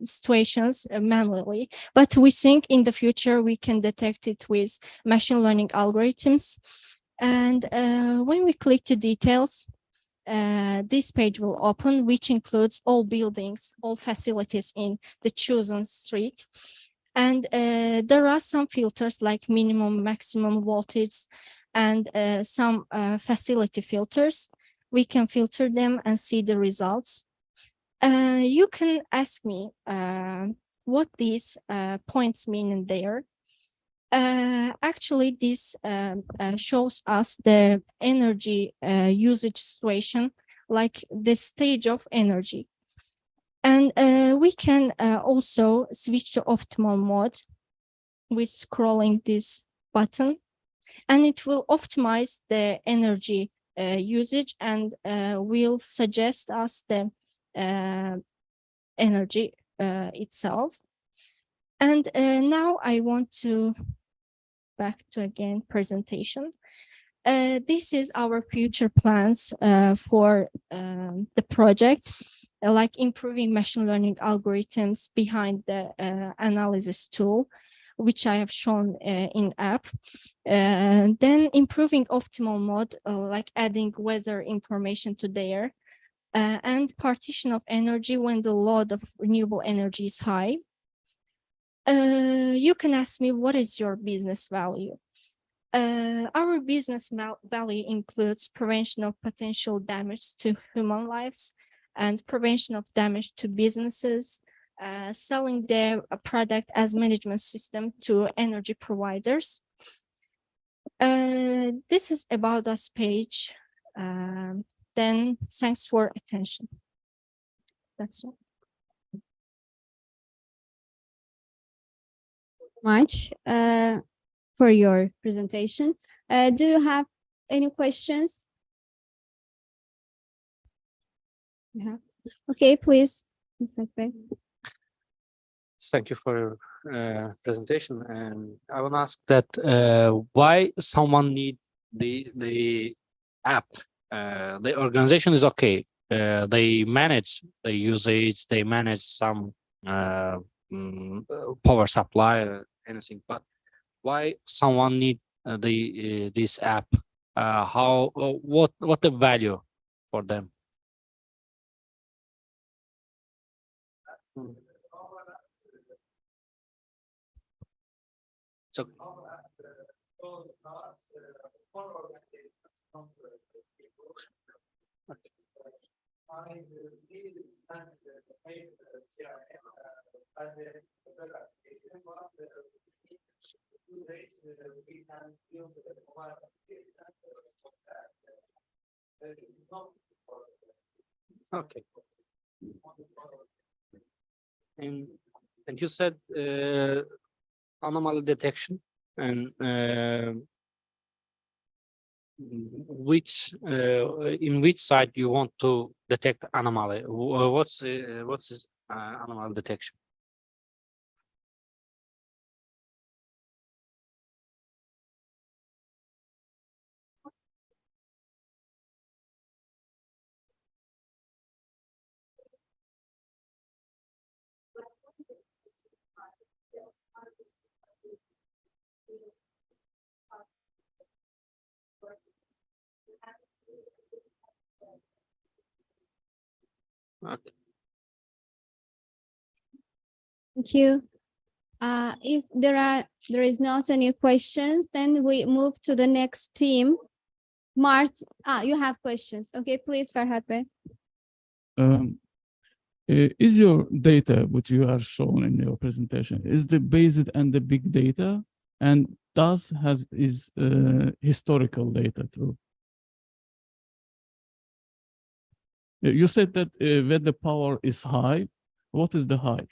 situations manually, but we think in the future we can detect it with machine learning algorithms. And when we click to details, this page will open, which includes all buildings, all facilities in the chosen street. And there are some filters like minimum, maximum voltage, and some facility filters. We can filter them and see the results. You can ask me what these points mean in there. Actually, this shows us the energy usage situation, like the stage of energy. And we can also switch to optimal mode with scrolling this button, and it will optimize the energy usage and will suggest us the energy itself. And now I want to back to again presentation. This is our future plans for the project, like improving machine learning algorithms behind the analysis tool, which I have shown in app. Then improving optimal mode, like adding weather information to there, and partition of energy when the load of renewable energy is high. You can ask me, what is your business value? Our business value includes prevention of potential damage to human lives and prevention of damage to businesses, selling their product as management system to energy providers. This is about us page. Then thanks for attention. That's all. Much for your presentation. Do you have any questions? Yeah. Okay, please. Thank you for your presentation. And I want to ask that why someone need the app? The organization is okay. They manage the usage. They manage some power supply or anything. But why someone need this app? How what the value for them? So okay. And you said anomaly detection and in which side you want to detect anomaly? What's anomaly detection? Okay. Thank you. If there is not any questions, then we move to the next team. Mart, you have questions. Okay, please, Farhat Bey. Is your data, which you are shown in your presentation, is the basic and the big data, and is historical data too? You said that when the power is high, what is the high?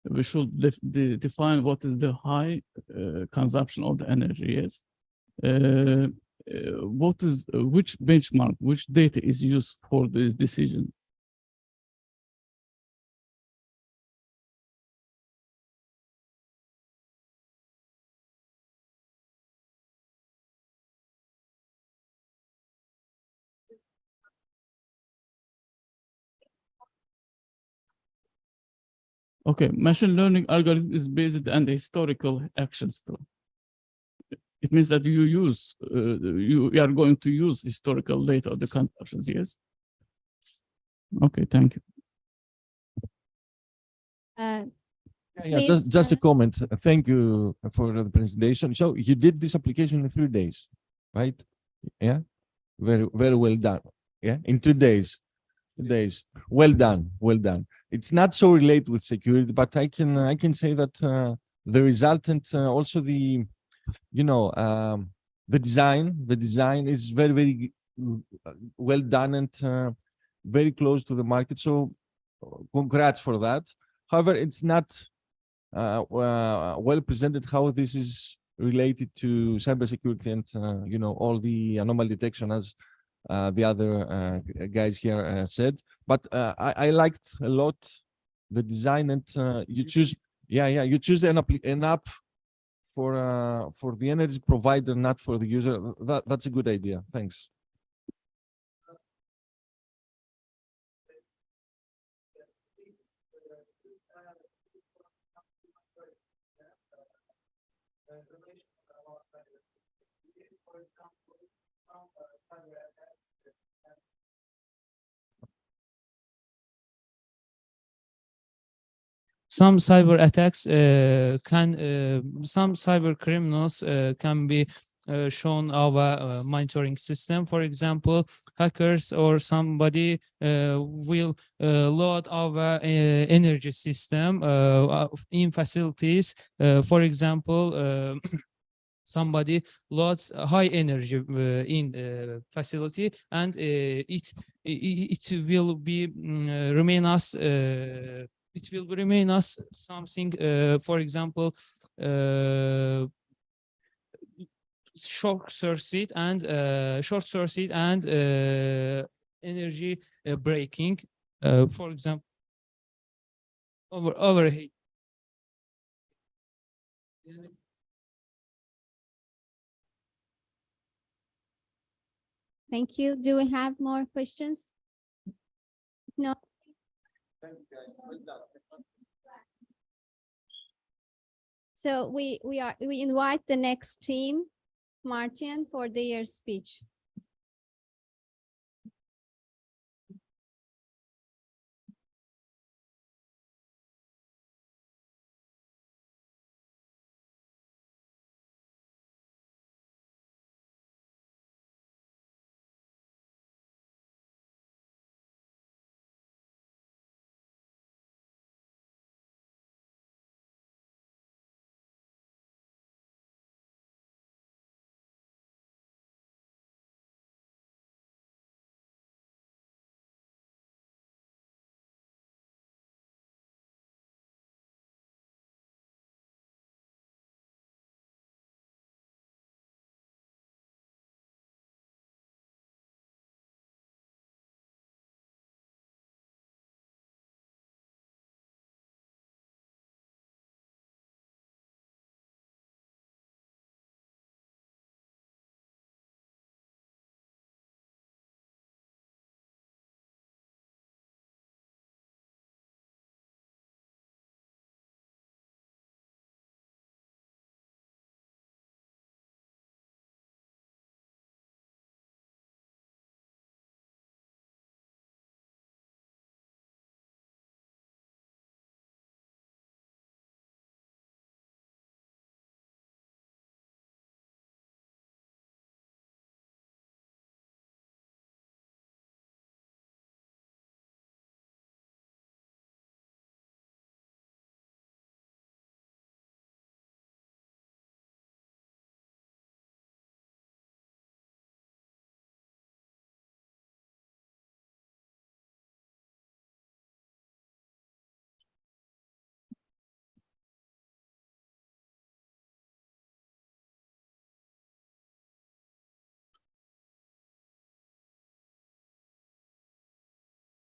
We should define what is the high consumption of the energy. Yes. What is which benchmark, which data is used for this decision? Okay, machine learning algorithm is based on the historical actions too. It means that you are going to use historical data of the consumptions, yes? Okay, thank you. Just a comment. Thank you for the presentation. So you did this application in 3 days, right? Yeah, very well done. Yeah, in 2 days. 2 days. Well done, well done. It's not so related with security, but I can say that the resultant also the the design is very well done and very close to the market. So congrats for that. However, it's not well presented how this is related to cybersecurity and all the anomaly detection, as the other guys here said. But I liked a lot the design, and you choose you choose an app for the energy provider, not for the user. That's a good idea. Thanks. Some cyber attacks some cyber criminals can be shown our monitoring system. For example, hackers or somebody will load our energy system in facilities. For example, somebody loads high energy in facility, and it will be remain us it will remain us something, for example, short circuit and energy breaking, for example, overheat. Thank you. Do we have more questions? No. So we invite the next team, Martin, for their speech.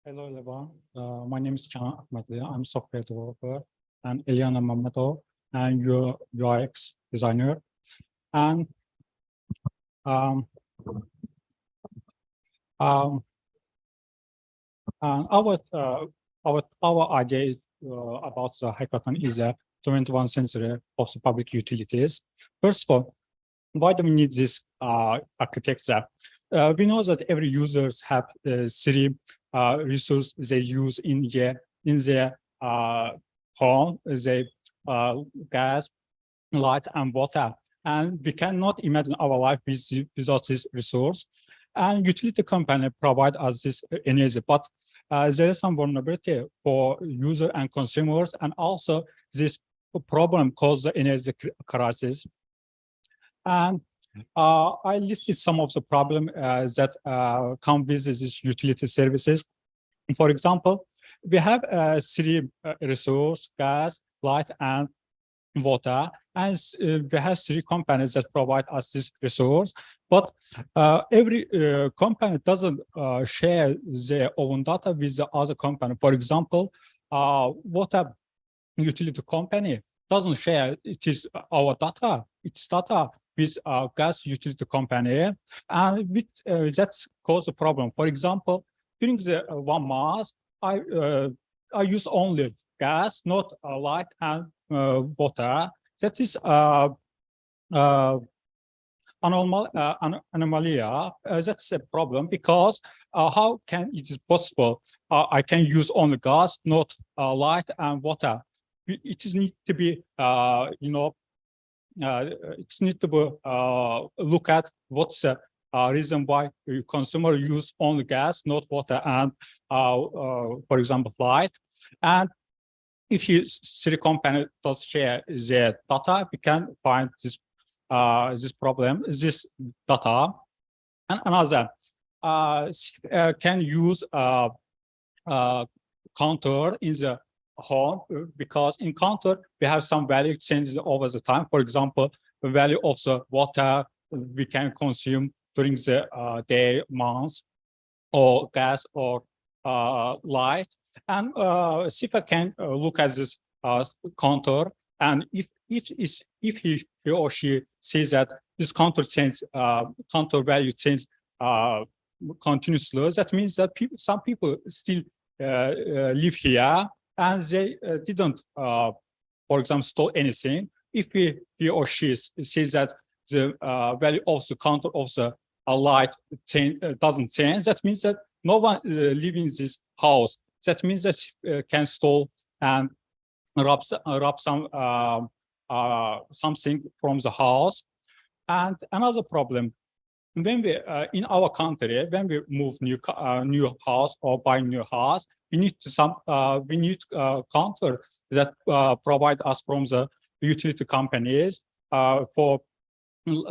Hello, everyone. My name is Can Ahmetli. I'm software developer, and Eliana Mamadov, and your UX designer. And um, um, and our idea is, about the hackathon is a 21st century of the public utilities. First of all, why do we need this architecture? We know that every users have three resources they use in their home: they gas, light, and water. And we cannot imagine our life without this resource. And utility company provide us this energy, but there is some vulnerability for user and consumers, and also this problem caused the energy crisis. And I listed some of the problems that come with these utility services. For example, we have three resources: gas, light, and water, and we have three companies that provide us this resource. But every company doesn't share their own data with the other company. For example, water utility company doesn't share its data with gas utility company, and that's caused a problem. For example, during the 1 month, I use only gas, not light and water. That is anomaly. That's a problem, because how can it is possible I can use only gas, not light and water? It is need to be it's need to be, look at what's the reason why consumer use only gas, not water, and for example, light. And if you three company does share their data, we can find this this problem, this data. And another can use counter in the home, because in counter we have some value changes over the time. For example, the value of the water we can consume during the day, month, or gas, or light. And CIFA can look at this counter, and if he or she sees that this counter change, counter value change continuously, that means that some people still live here and they didn't, for example, store anything. If he or she sees that the value of the counter of the light doesn't change, that means that no one lives in this house. That means that can store and rob some something from the house. And another problem, when we in our country, when we move new house or buy new house, we need counter that provide us from the utility companies for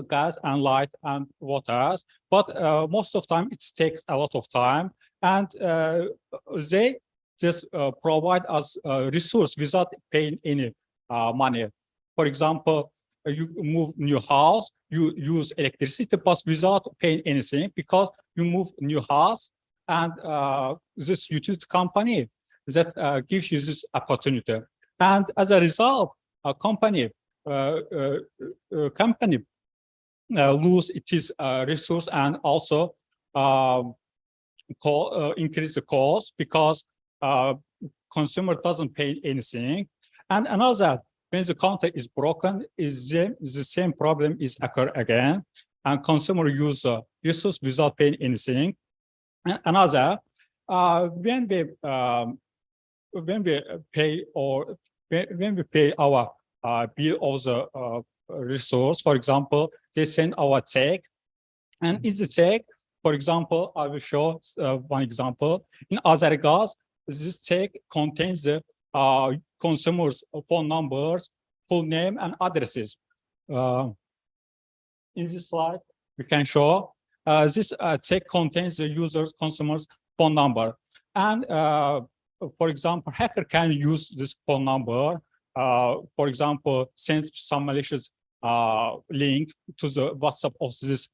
gas and light and water. But most of the time it takes a lot of time, and they just provide us resource without paying any money. For example, you move new house, you use electricity, but without paying anything, because you move new house, and this utility company that gives you this opportunity. And as a result, a company lose its resource, and also increase the cost, because consumer doesn't pay anything. And another, when the counter is broken, is the same problem is occur again, and consumer use resource without paying anything. And another, when we pay, or when we pay our bill of the resource, for example, they send our check, and in the check, for example, I will show one example. In other regards, this check contains the consumers' phone numbers, full name, and addresses. In this slide, we can show this check contains the user's consumer's phone number. And for example, hacker can use this phone number, for example, send some malicious link to the WhatsApp of this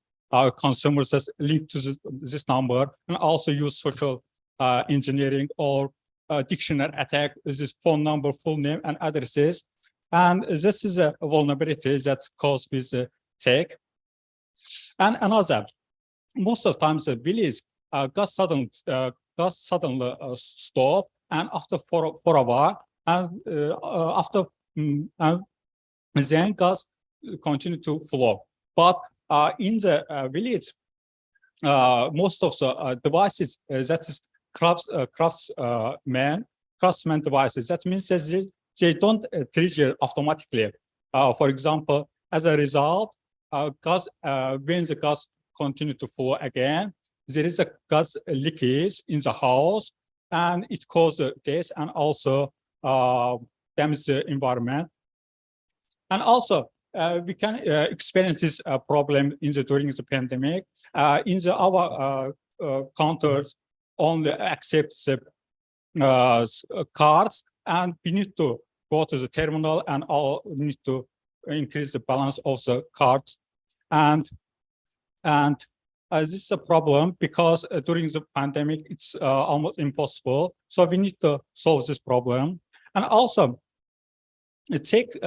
consumers as linked to this number, and also use social engineering or dictionary attack this phone number, full name, and addresses. And this is a vulnerability that's caused with the check. And another, most of the times the bills got suddenly stop, and after for a while, and after then gas continue to flow. But in the village, most of the devices that is craftsman devices, that means that they don't trigger automatically. For example, as a result, gas when the gas continue to flow again, there is a gas leakage in the house, and it causes gas, and also damages the environment. And also, we can experience this problem during the pandemic. Our counters only accept the cards, and we need to go to the terminal, and all need to increase the balance of the card. And this is a problem, because during the pandemic it's almost impossible. So we need to solve this problem. And also, it takes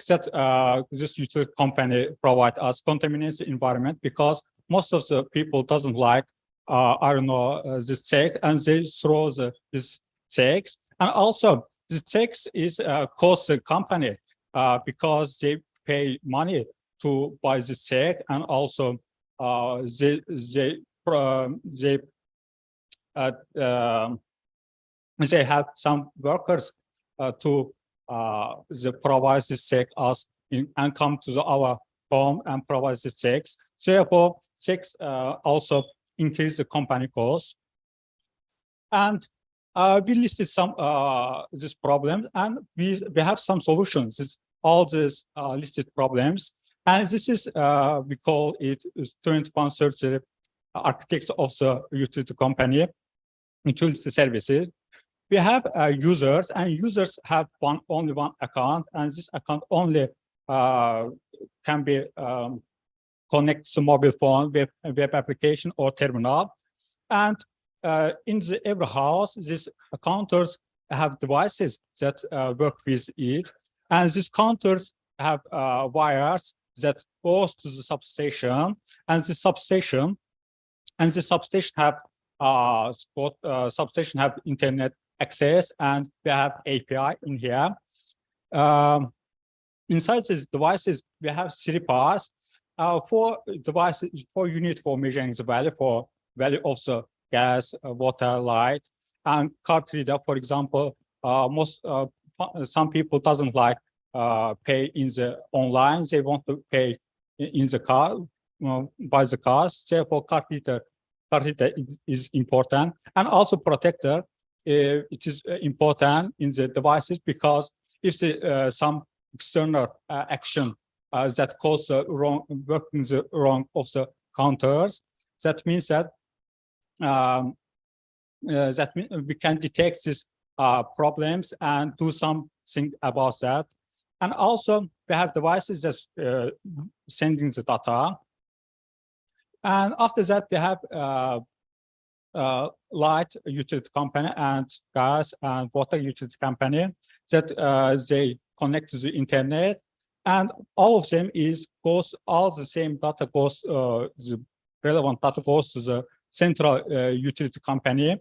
that this utility company provide us contaminates the environment, because most of the people doesn't like I don't know this check, and they throw this checks. And also this checks is cost the company because they pay money to buy this check, and also they have some workers to provide this check as and come to our home and provide the checks. Therefore, checks also increase the company costs. And we listed some this problem, and we have some solutions. All these listed problems, and this is we call it 21st century architecture of the utility company, utility services. We have users, and users have only one account, and this account only can be connected to mobile phone, web application, or terminal. And in every house, these counters have devices that work with it, and these counters have wires that goes to the substation, and the substation have substation have internet access, and they have API in here. Inside these devices, we have 3 parts. 4 devices, 4 units for measuring the value of the gas, water, light, and card reader. For example, some people doesn't like pay in the online. They want to pay in the car, by the cars. Therefore, card reader is important, and also protector. It is important in the devices, because if some external action that cause the working the wrong of the counters, that means that we can detect these problems and do something about that. And also we have devices that sending the data. And after that, we have light utility company and gas and water utility company that they connect to the internet, and all of them all the same data goes, the relevant data goes to the central utility company.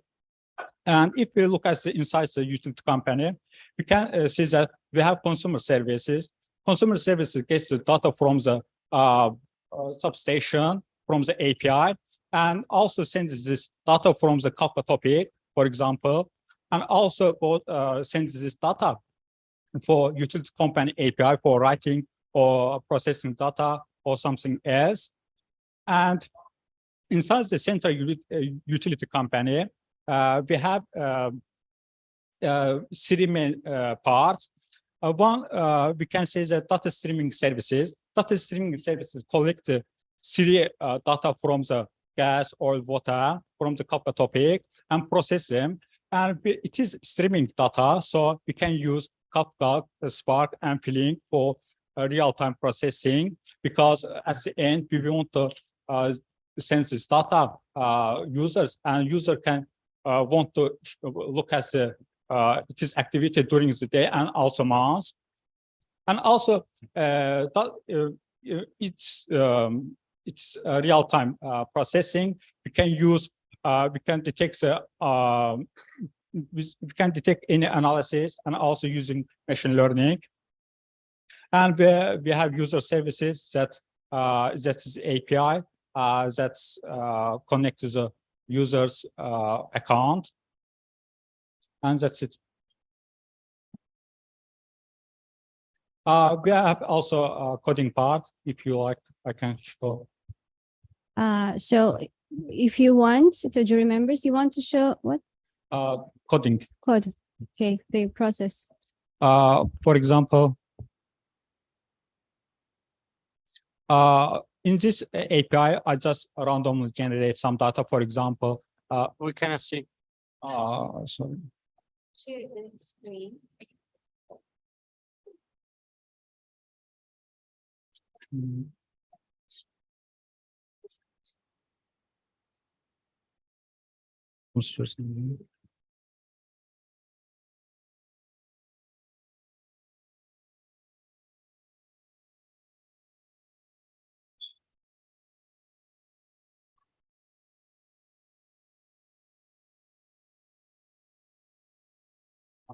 And if we look at inside the utility company, we can see that we have consumer services. Consumer services gets the data from the substation, from the API, and also sends this data from the Kafka topic, for example, and also sends this data for utility company API for writing or processing data or something else. And inside the central utility company, we have 3 main parts. One, we can say that data streaming services. Data streaming services collect the 3 data from the gas, oil, water, from the Kafka topic, and process them. And it is streaming data, so we can use Kafka, Spark, and Flink for real-time processing, because at the end, we want to send this data users, and user can want to look at the it is activity during the day and also months. And also it's real-time processing. We can use we can detect any analysis, and also using machine learning. And we have user services that is API that's connect to the user's account, and that's it. We have also a coding part. If you like, I can show. So if you want, to jury members, you want to show what? Coding. Code. Okay, the process. For example, in this API, I just randomly generate some data. For example, we cannot see. Sorry. Share the screen.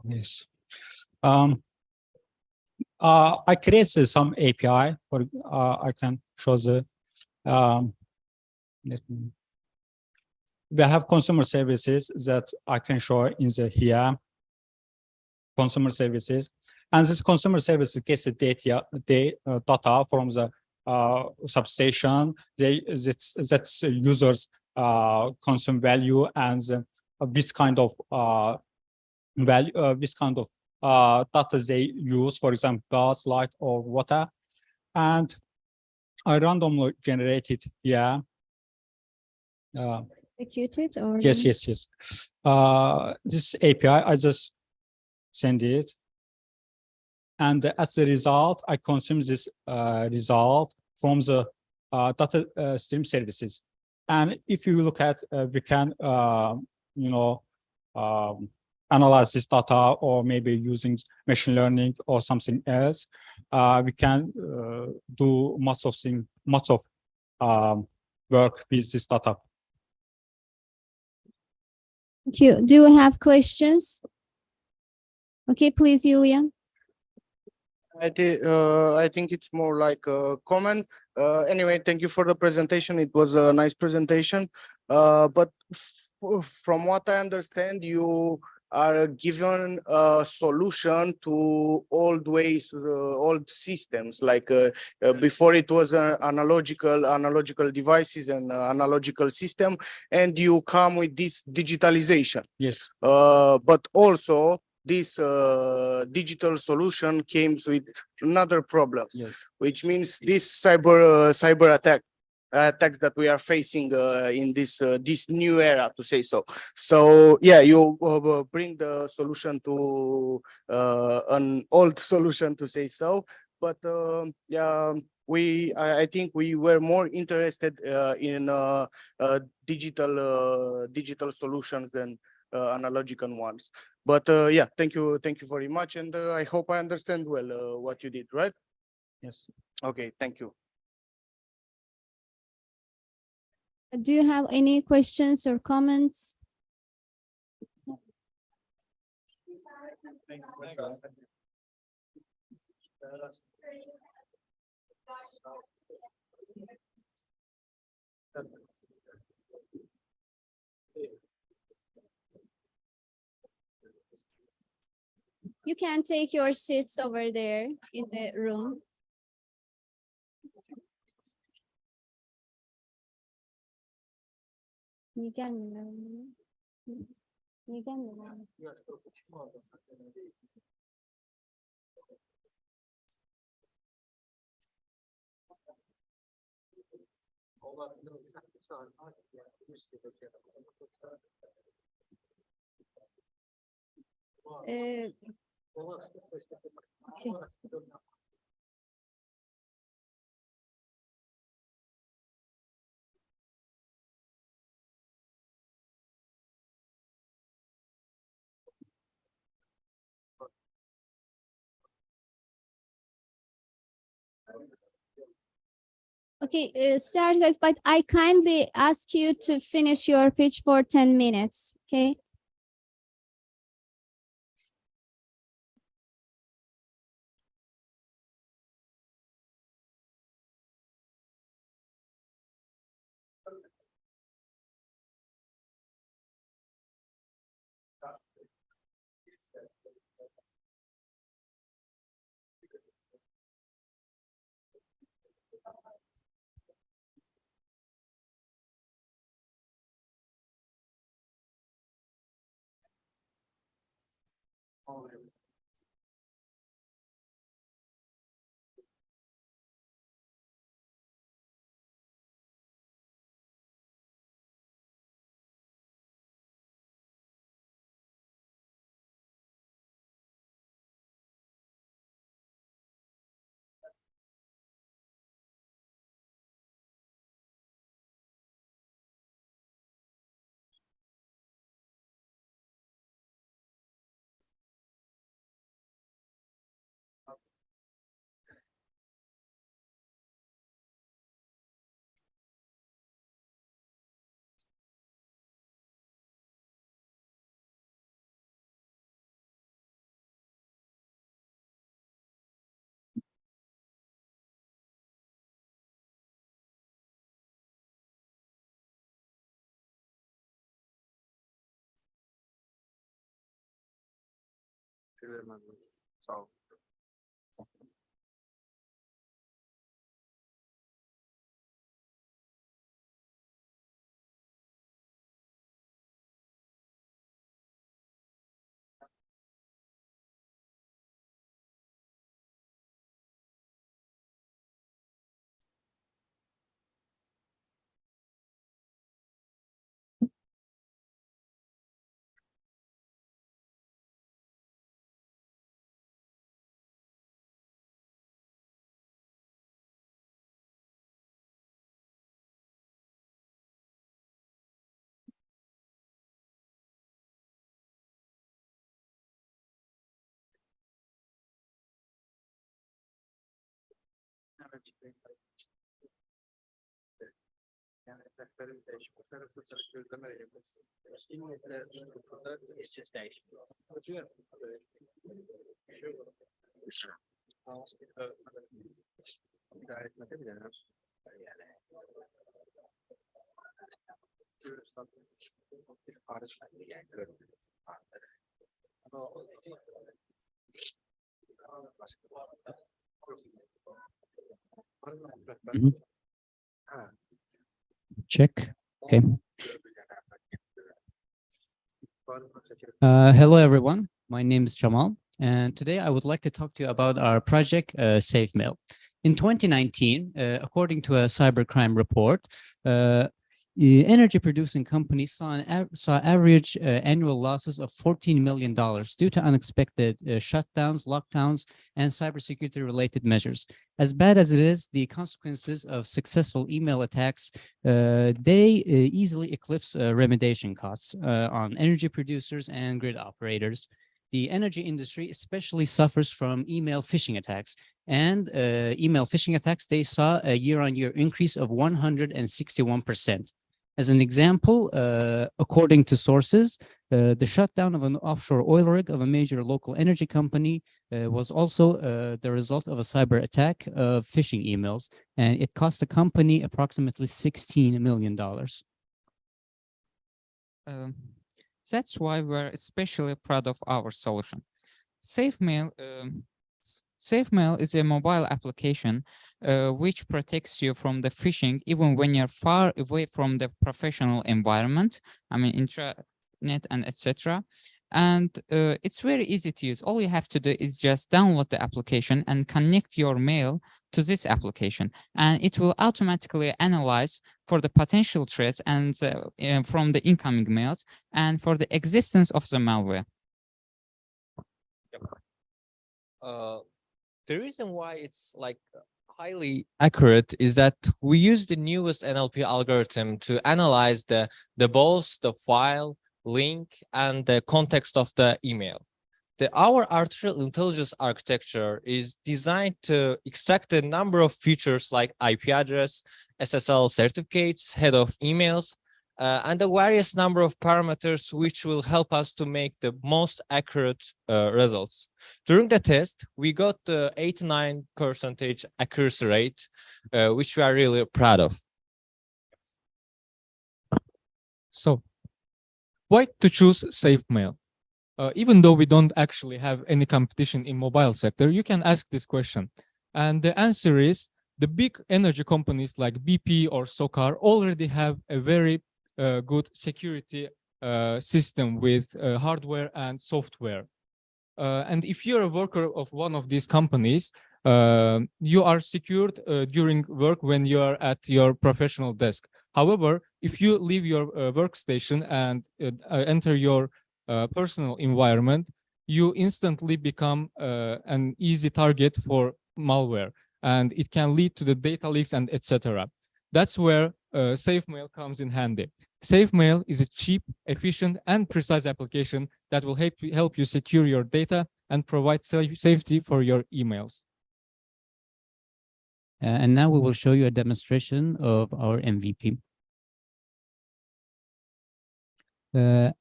Yes. I created some API for I can show the we have consumer services that I can show in the here consumer services, And this consumer service gets the data from the substation. That's users consume value and this kind of value, this kind of data they use, for example, gas, light, or water, and I randomly generated, Executed or yes. This API, I just send it, and as a result, I consume this result from the data stream services. And if you look at, we can, analyze this data, or maybe using machine learning or something else. We can do much of work with this data. Thank you. Do you have questions? Okay, please, Julian. I think it's more like a comment. Anyway, thank you for the presentation. It was a nice presentation. But from what I understand, you are given a solution to old ways, old systems. Like before, it was analogical devices and analogical system, and you come with this digitalization. Yes. But also, this digital solution comes with another problem, yes, which means this cyber attacks that we are facing in this new era, to say so. So yeah, you bring the solution to an old solution, to say so. But yeah, I think we were more interested in digital solutions than analogical ones. But yeah, thank you very much, and I hope I understand well what you did, right? yes. Okay, thank you. Do you have any questions or comments? You can take your seats over there in the room. Niye gelmiyorlar? Niye gelmiyorlar? Okay. Okay, start guys, but I kindly ask you to finish your pitch for 10 minutes, okay? Mhm. Check. Okay. Hello, everyone. My name is Jamal, and today I would like to talk to you about our project, SafeMail. In 2019, according to a cybercrime report, energy-producing companies saw average annual losses of $14 million due to unexpected shutdowns, lockdowns, and cybersecurity-related measures. As bad as it is, the consequences of successful email attacks, they easily eclipse remediation costs on energy producers and grid operators. The energy industry especially suffers from email phishing attacks. And email phishing attacks, they saw a year-on-year increase of 161%. As an example, according to sources, the shutdown of an offshore oil rig of a major local energy company was also the result of a cyber attack of phishing emails, and it cost the company approximately $16 million. That's why we're especially proud of our solution. SafeMail SafeMail is a mobile application which protects you from the phishing even when you're far away from the professional environment, I mean intranet and etc. And it's very easy to use. All you have to do is just download the application and connect your mail to this application, and it will automatically analyze for the potential threats and from the incoming mails and for the existence of the malware. The reason why it's like highly accurate is that we use the newest NLP algorithm to analyze both the file, link, and the context of the email. Our artificial intelligence architecture is designed to extract a number of features like IP address, SSL certificates, head of emails, and a various number of parameters which will help us to make the most accurate results. During the test, we got the 89% accuracy rate, which we are really proud of. So, why to choose SafeMail? Even though we don't actually have any competition in mobile sector, you can ask this question. And the answer is the big energy companies like BP or SOCAR already have a very good security system with hardware and software. And if you're a worker of one of these companies, you are secured during work when you are at your professional desk. However, if you leave your workstation and enter your personal environment, you instantly become an easy target for malware, and it can lead to the data leaks and etc. That's where SafeMail comes in handy. SafeMail is a cheap, efficient, and precise application that will help you secure your data and provide safety for your emails. And now we will show you a demonstration of our MVP.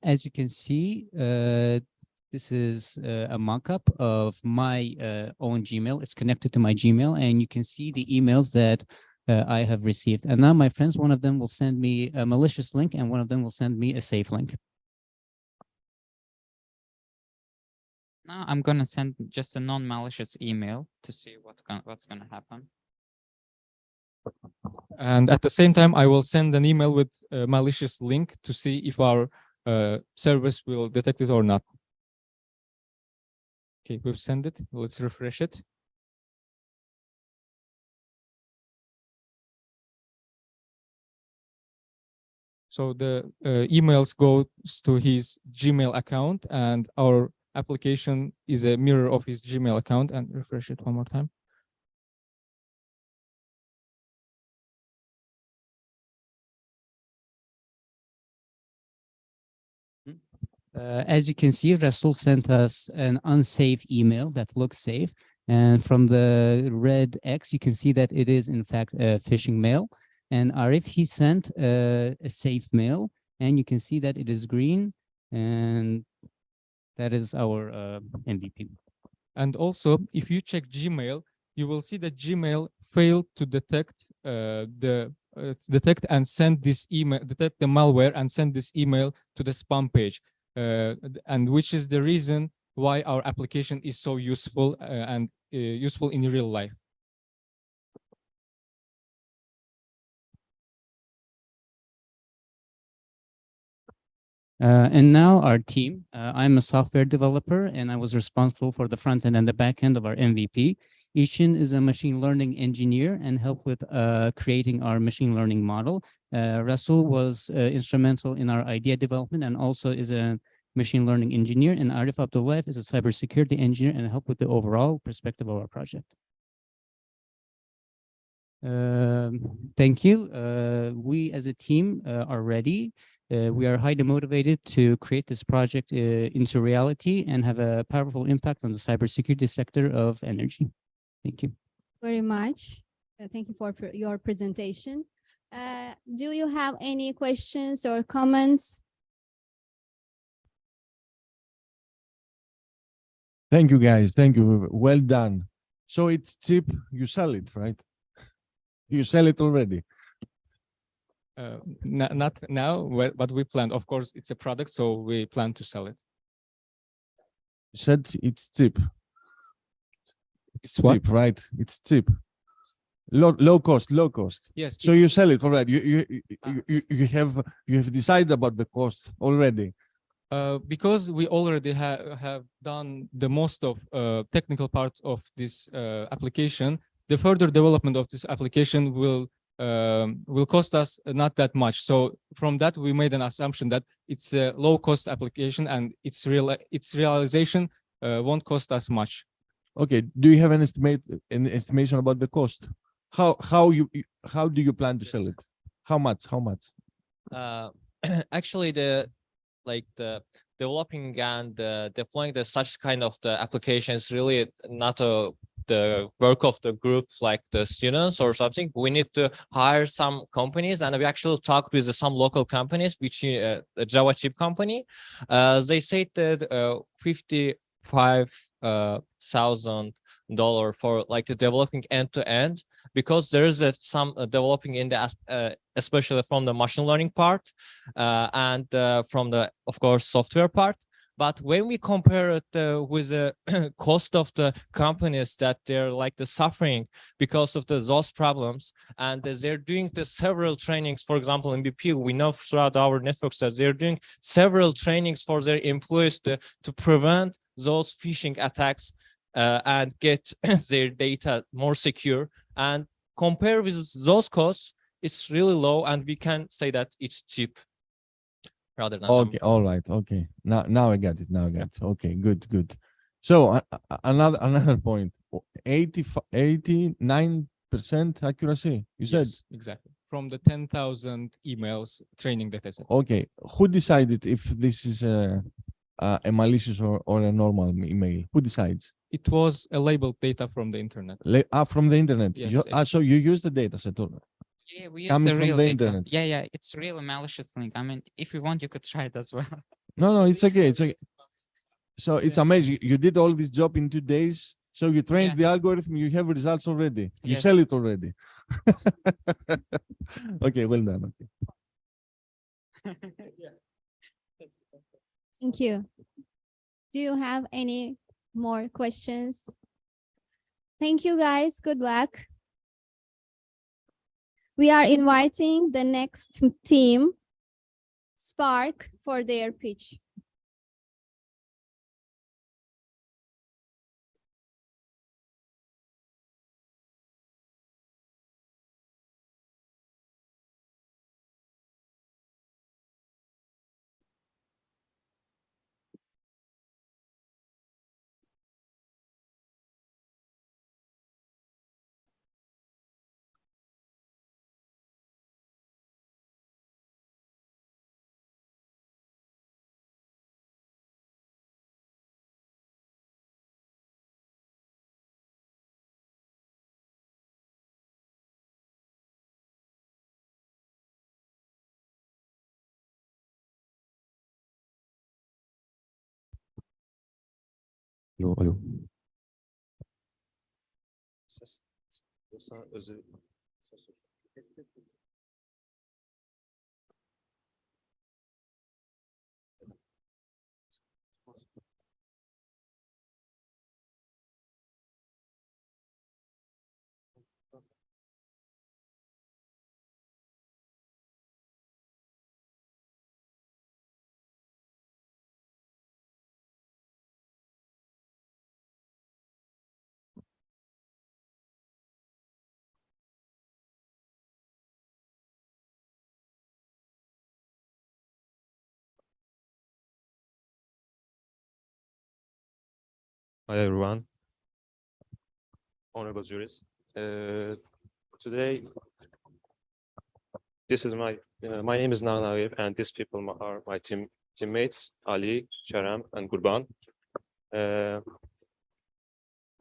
As you can see, this is a mock-up of my own Gmail. It's connected to my Gmail, and you can see the emails that I have received. And now my friends, one of them will send me a malicious link and one of them will send me a safe link. Now I'm gonna send just a non-malicious email to see what's gonna happen. And at the same time, I will send an email with a malicious link to see if our service will detect it or not. Okay, we've sent it. Let's refresh it. So the emails go to his Gmail account, and our application is a mirror of his Gmail account. And refresh it one more time. As you can see, Rasul sent us an unsafe email that looks safe. And from the red X, you can see that it is in fact a phishing mail. And Arif, he sent a safe mail, and you can see that it is green, and that is our MVP. And also, if you check Gmail, you will see that Gmail failed to detect detect and send this email, detect the malware and send this email to the spam page, and which is the reason why our application is so useful and useful in real life. And now our team, I'm a software developer, and I was responsible for the front end and the back end of our MVP. Ishin is a machine learning engineer and helped with creating our machine learning model. Rasul was instrumental in our idea development and also is a machine learning engineer. And Arif Abdullah is a cybersecurity engineer and helped with the overall perspective of our project. Thank you. We as a team are ready. We are highly motivated to create this project into reality and have a powerful impact on the cybersecurity sector of energy. Thank you. Very much. Thank you for your presentation. Do you have any questions or comments? Thank you, guys. Thank you. Well done. So it's cheap. You sell it, right? You sell it already. Not now, but we plan. Of course, it's a product, so we plan to sell it. You said it's cheap. It's what? cheap, right? It's cheap. Low cost, low cost. Yes. So you sell it already. You have decided about the cost already. Because we already have done the most of technical part of this application, the further development of this application will cost us not that much. So from that, we made an assumption that it's a low cost application and its realization won't cost us much. Okay. Do you have an estimation about the cost? How do you plan to sell it? How much? Actually, the developing and deploying such kind of the application is really not the work of the group, like the students or something. We need to hire some companies, and we actually talked with some local companies, which a Java chip company. They said that $55,000 for like the developing end to end, because there is some developing in the especially from the machine learning part and from the, of course, software part. But when we compare it with the cost of the companies that they're like the suffering because of those problems, and they're doing the several trainings, for example, in BP, we know throughout our networks that they're doing several trainings for their employees to prevent those phishing attacks and get their data more secure. And compare with those costs, it's really low, and we can say that it's cheap. Rather than Okay, all right, okay. Now I got it. Okay, good. So another point. 89% accuracy. You said Yes, exactly. From the 10,000 emails training data set. okay. Who decided if this is a malicious or a normal email? Who decides? It was a labeled data from the internet. From the internet. Yes. So you use the data set. Yeah, we use Coming the from real the data. internet. Yeah, it's really malicious link. I mean, if you want, you could try it as well. No, it's okay. So it's amazing. You did all this job in 2 days. So you trained the algorithm. You have results already. You Yes. sell it already. Okay, well done. Okay. Thank you. Do you have any more questions? Thank you, guys. Good luck. We are inviting the next team, Spark, for their pitch. Alo, alo. Hi everyone, honorable juries. Today, this is my name is Nanayev, and these people are my teammates Ali, Kerem, and Gurban.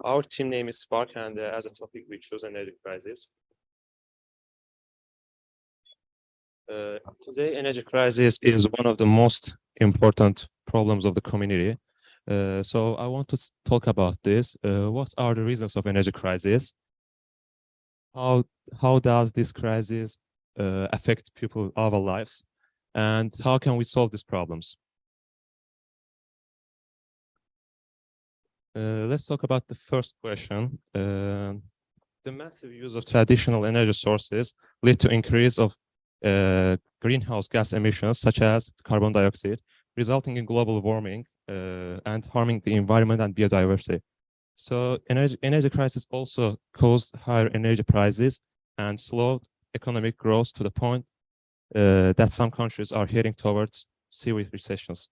Our team name is Spark, and as a topic we choose energy crisis. Today, energy crisis is one of the most important problems of the community. So I want to talk about this. What are the reasons of energy crisis? How does this crisis affect people, our lives? And how can we solve these problems? Let's talk about the first question. The massive use of traditional energy sources lead to increase of greenhouse gas emissions, such as carbon dioxide, resulting in global warming and harming the environment and biodiversity. So energy crisis also caused higher energy prices and slowed economic growth to the point that some countries are heading towards severe recessions.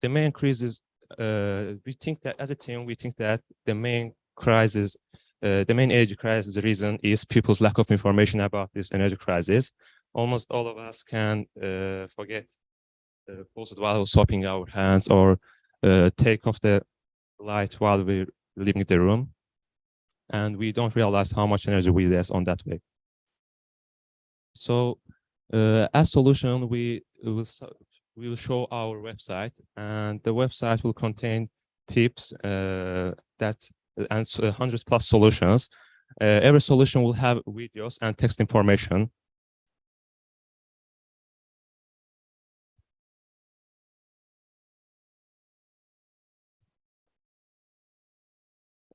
The main crisis, we think that as a team, we think that the main crisis, the main energy crisis reason is people's lack of information about this energy crisis. Almost all of us can forget faucet while swapping our hands, or take off the light while we're leaving the room, and we don't realize how much energy we waste on that way. So as solution, we will show our website, and the website will contain tips that answer 100+ solutions. Every solution will have videos and text information.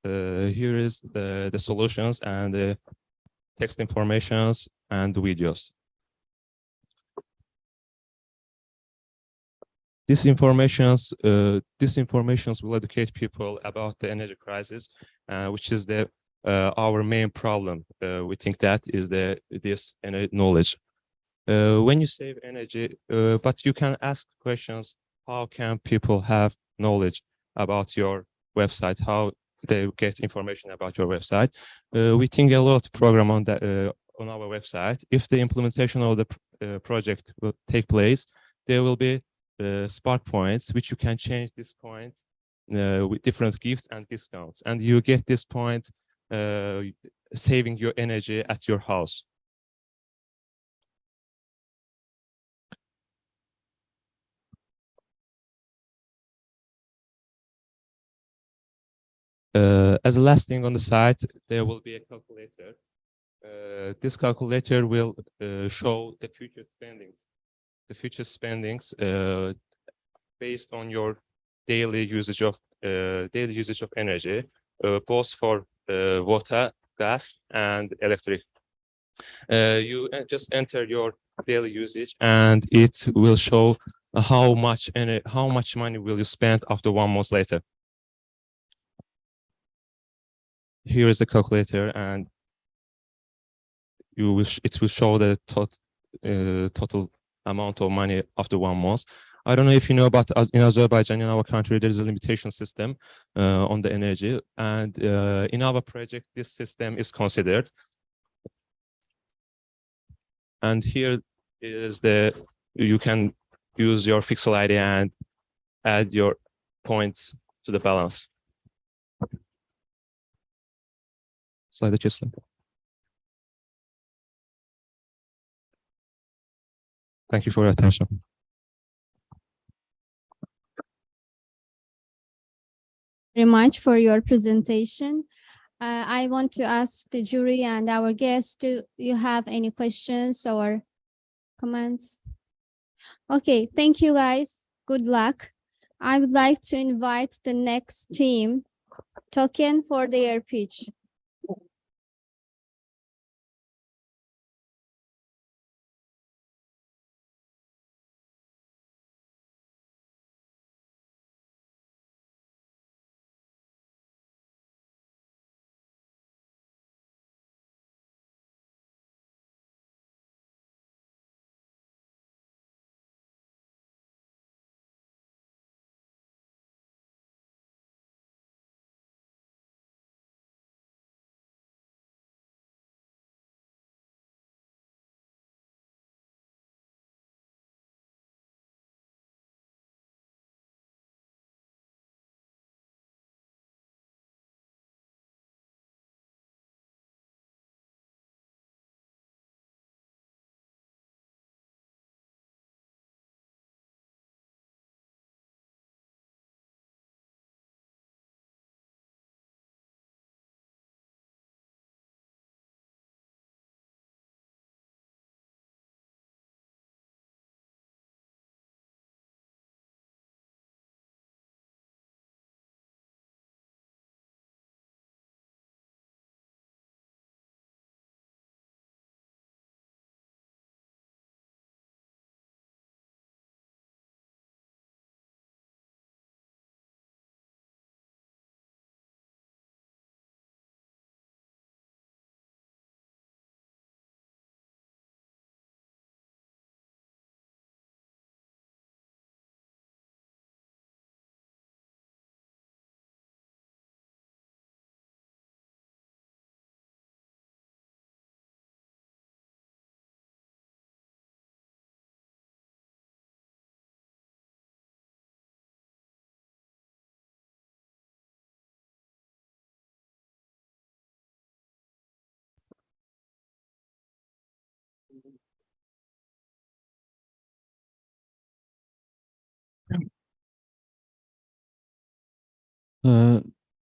Here is the solutions and the text informations and videos. This informations will educate people about the energy crisis, which is our main problem. We think that is this knowledge. When you save energy, but you can ask questions: how can people have knowledge about your website? How they get information about your website? We think a lot program on that on our website. If the implementation of the project will take place, there will be Spark points, which you can change these points with different gifts and discounts, and you get this point saving your energy at your house. As a last thing on the site, there will be a calculator. This calculator will show the future spendings. The future spendings based on your daily usage of energy, both for water, gas, and electric. You just enter your daily usage, and it will show how much money will you spend after 1 month later. Here is the calculator, and it will show the total amount of money after 1 month. I don't know if you know, but in Azerbaijan, in our country, there is a limitation system on the energy, and in our project, this system is considered. And here is you can use your Pixel ID and add your points to the balance. Slide geçelim. Thank you for your attention. Very much for your presentation. I want to ask the jury and our guests, do you have any questions or comments? Okay, thank you guys. Good luck. I would like to invite the next team, Token, for their pitch.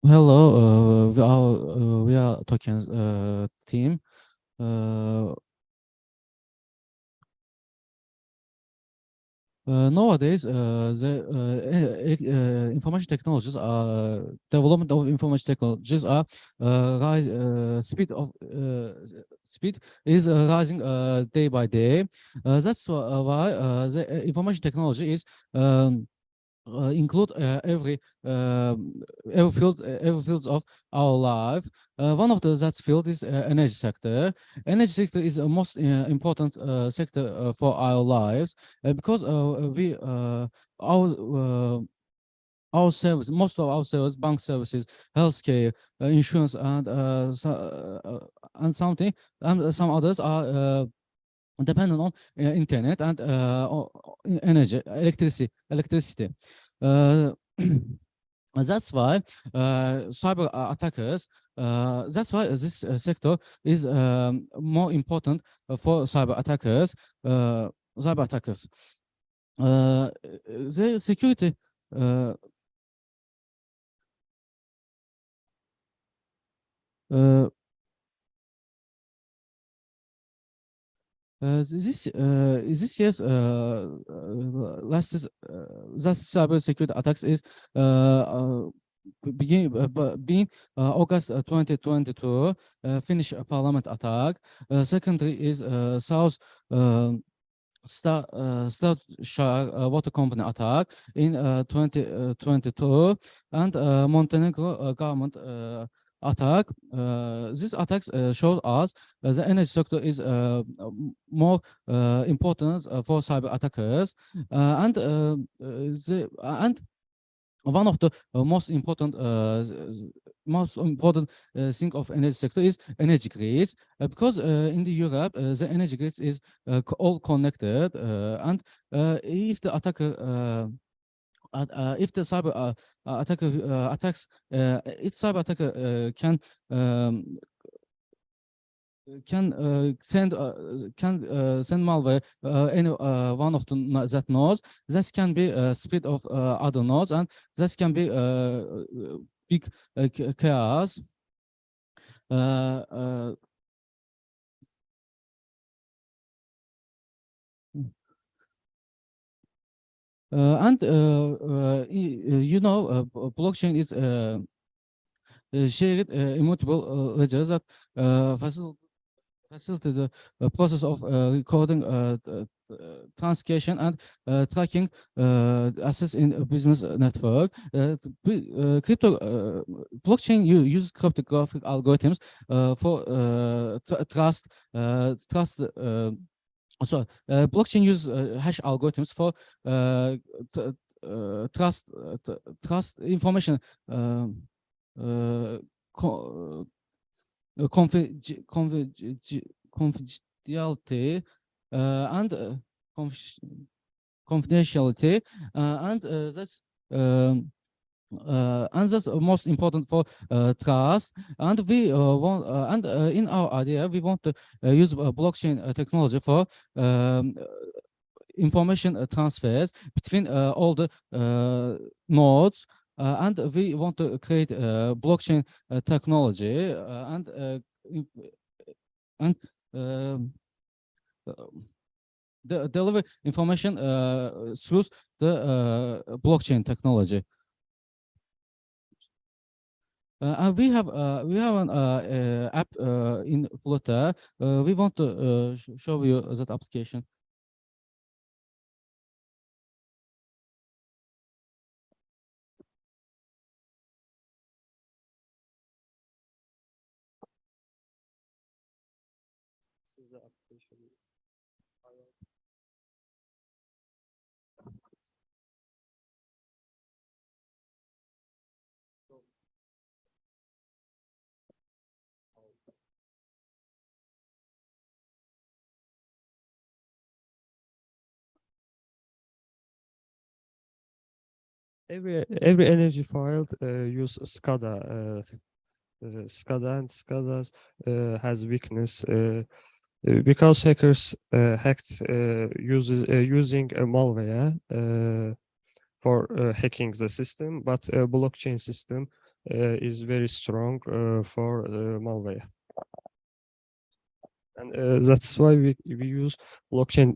Hello, we are Token's team. Nowadays, the information technologies are development of information technologies are speed is rising day by day. That's why the information technology is include every fields of our life. One of that field is energy sector. Energy sector is the most important sector for our lives because our service, most of our service, bank services, healthcare, insurance, and something, and some others are dependent on internet and energy, electricity. That's why cyber attackers. That's why this sector is more important for cyber attackers. The security. This year's last cybersecurity attacks is being August 2022 Finnish Parliament attack. Secondly is South Staffordshire Water Company attack in 2022 and Montenegro government attack. These attacks show us the energy sector is more important for cyber attackers, and one of the most important thing of energy sector is energy grids, because in the Europe the energy grids is all connected, and if the attacker if the cyber attacker attacks, if cyber attacker can send malware any one of that nodes, that can be spread of other nodes, and that can be big chaos. And you know, blockchain is shared immutable ledgers that facilitate the process of recording, transcation, and tracking assets in a business network. Blockchain uses cryptographic algorithms for trust. So blockchain uses hash algorithms for trust information, confidentiality, and confidentiality, and that's most important for trust. And we want, and in our idea, we want to use blockchain technology for information transfers between all the nodes, and we want to create blockchain technology and deliver information through the blockchain technology. And we have an app in Flutter. We want to show you that application. Every energy file use SCADA. SCADA and SCADA has weakness because hackers hacked using a malware for hacking the system, but blockchain system is very strong for malware. And that's why we use blockchain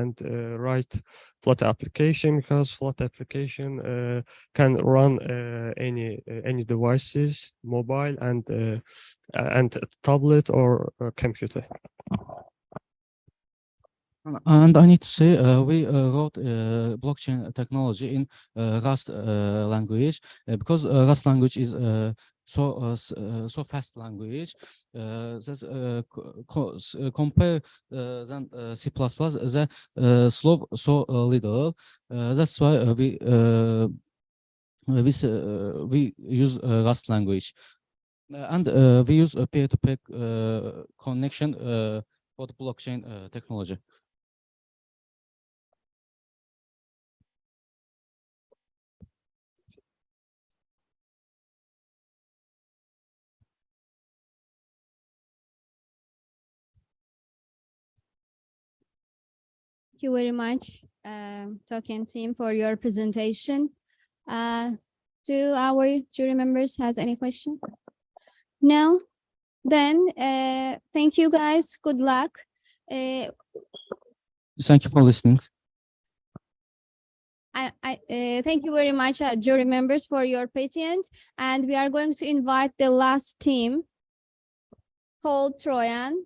and write Flutter application, because Flutter application can run any devices, mobile and tablet or computer. And I need to say, we wrote blockchain technology in Rust language, because Rust language is so fast language. That's compare than C++, the slow so little. That's why we use Rust language, and we use a peer-to-peer connection for the blockchain technology. Thank you very much, Token team, for your presentation. Do our jury members has any question? No? Then thank you guys. Good luck. Uh, Thank you for listening. Thank you very much, jury members, for your patience. And we are going to invite the last team called Troyan.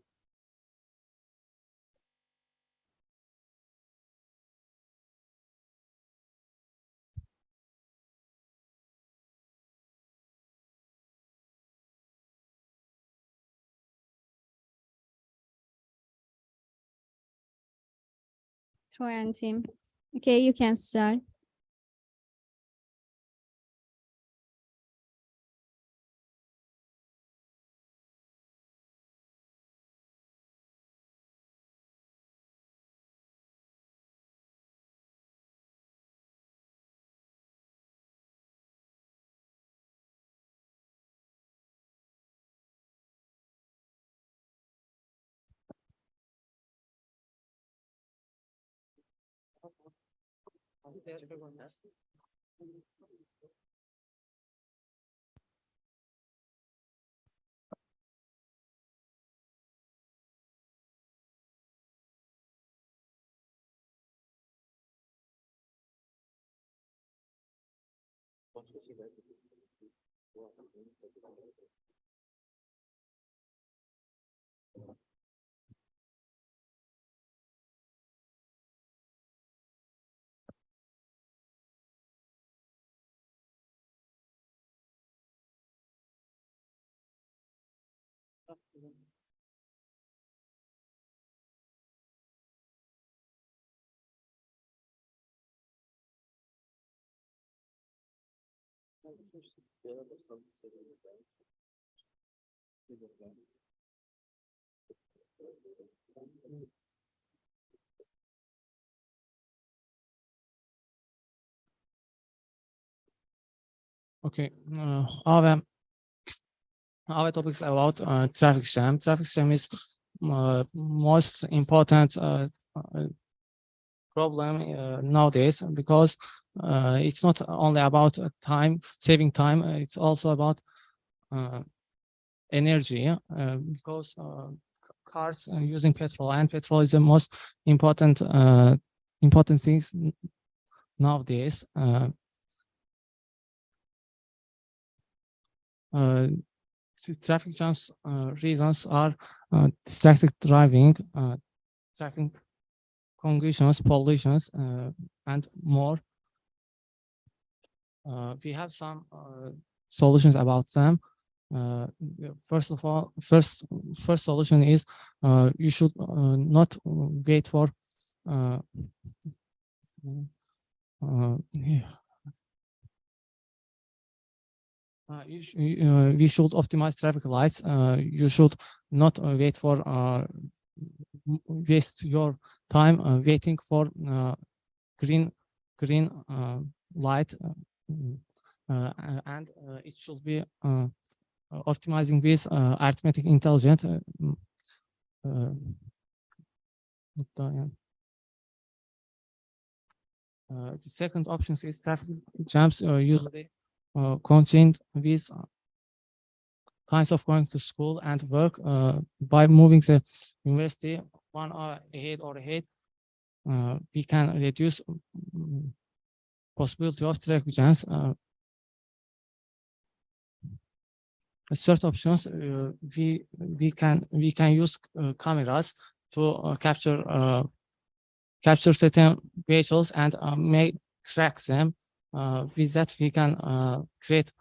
Troyan team. Okay, you can start. Okay, our topics about traffic jam. Traffic jam is most important problem nowadays because it's not only about saving time, it's also about energy because cars using petrol, and petrol is the most important things nowadays. Traffic jams reasons are distracted driving, traffic congestions, pollutions, and more. We have some solutions about them. First of all, first solution is you should not wait for we should optimize traffic lights. You should not wait for waste your time waiting for green light, and it should be optimizing with arithmetic intelligence. The second option is traffic jams usually contained with times of going to school and work. By moving the university 1 hour ahead, we can reduce possibility of traffic jams. Third options, we can use cameras to capture certain vehicles and may track them. With that, we can create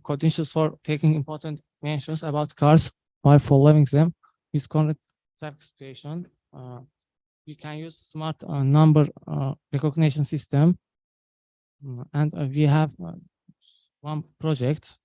conditions for taking important mentions about cars while following them. With current traffic situation, we can use smart number recognition system, and we have one project.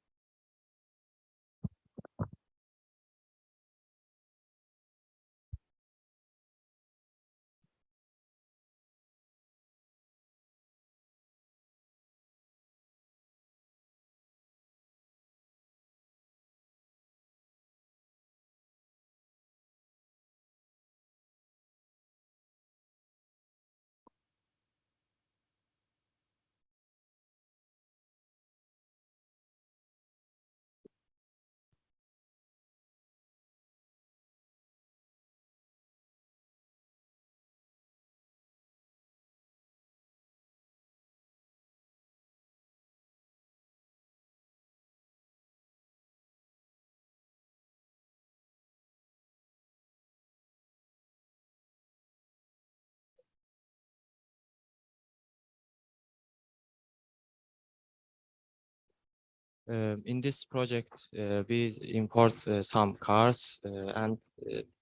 In this project, we import some cars, and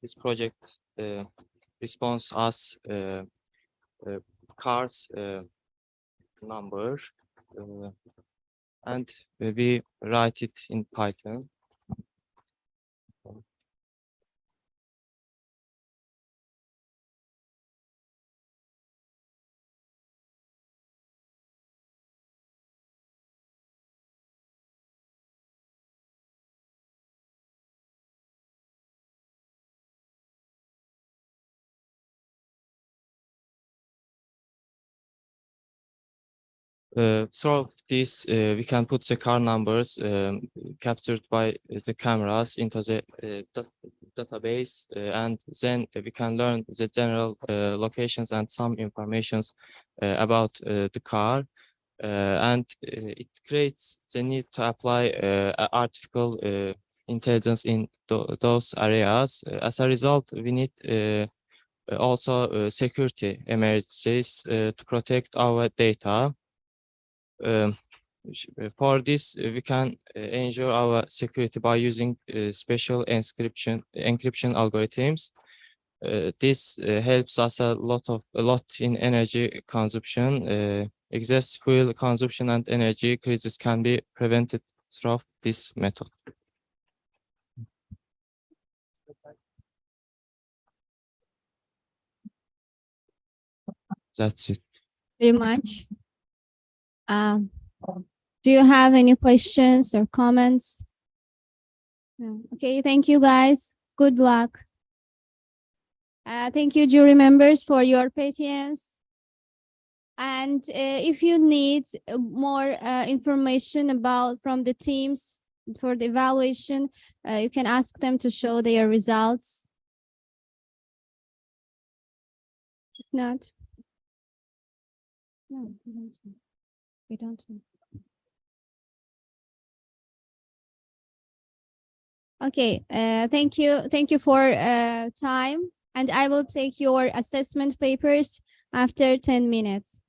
this project responds us cars number, and we write it in Python. So this we can put the car numbers captured by the cameras into the database, and then we can learn the general locations and some informations about the car, and it creates the need to apply artificial intelligence in those areas. As a result, we need also security emergencies to protect our data. For this, we can ensure our security by using special encryption algorithms. This helps us a lot in energy consumption. Excess fuel consumption and energy crisis can be prevented through this method. That's it. Very much. Do you have any questions or comments? No. Okay, thank you guys. Good luck. Thank you, jury members, for your patience. And if you need more information from the teams for the evaluation, you can ask them to show their results. If not, no, we don't know. Okay, thank you. Thank you for time. And I will take your assessment papers after 10 minutes.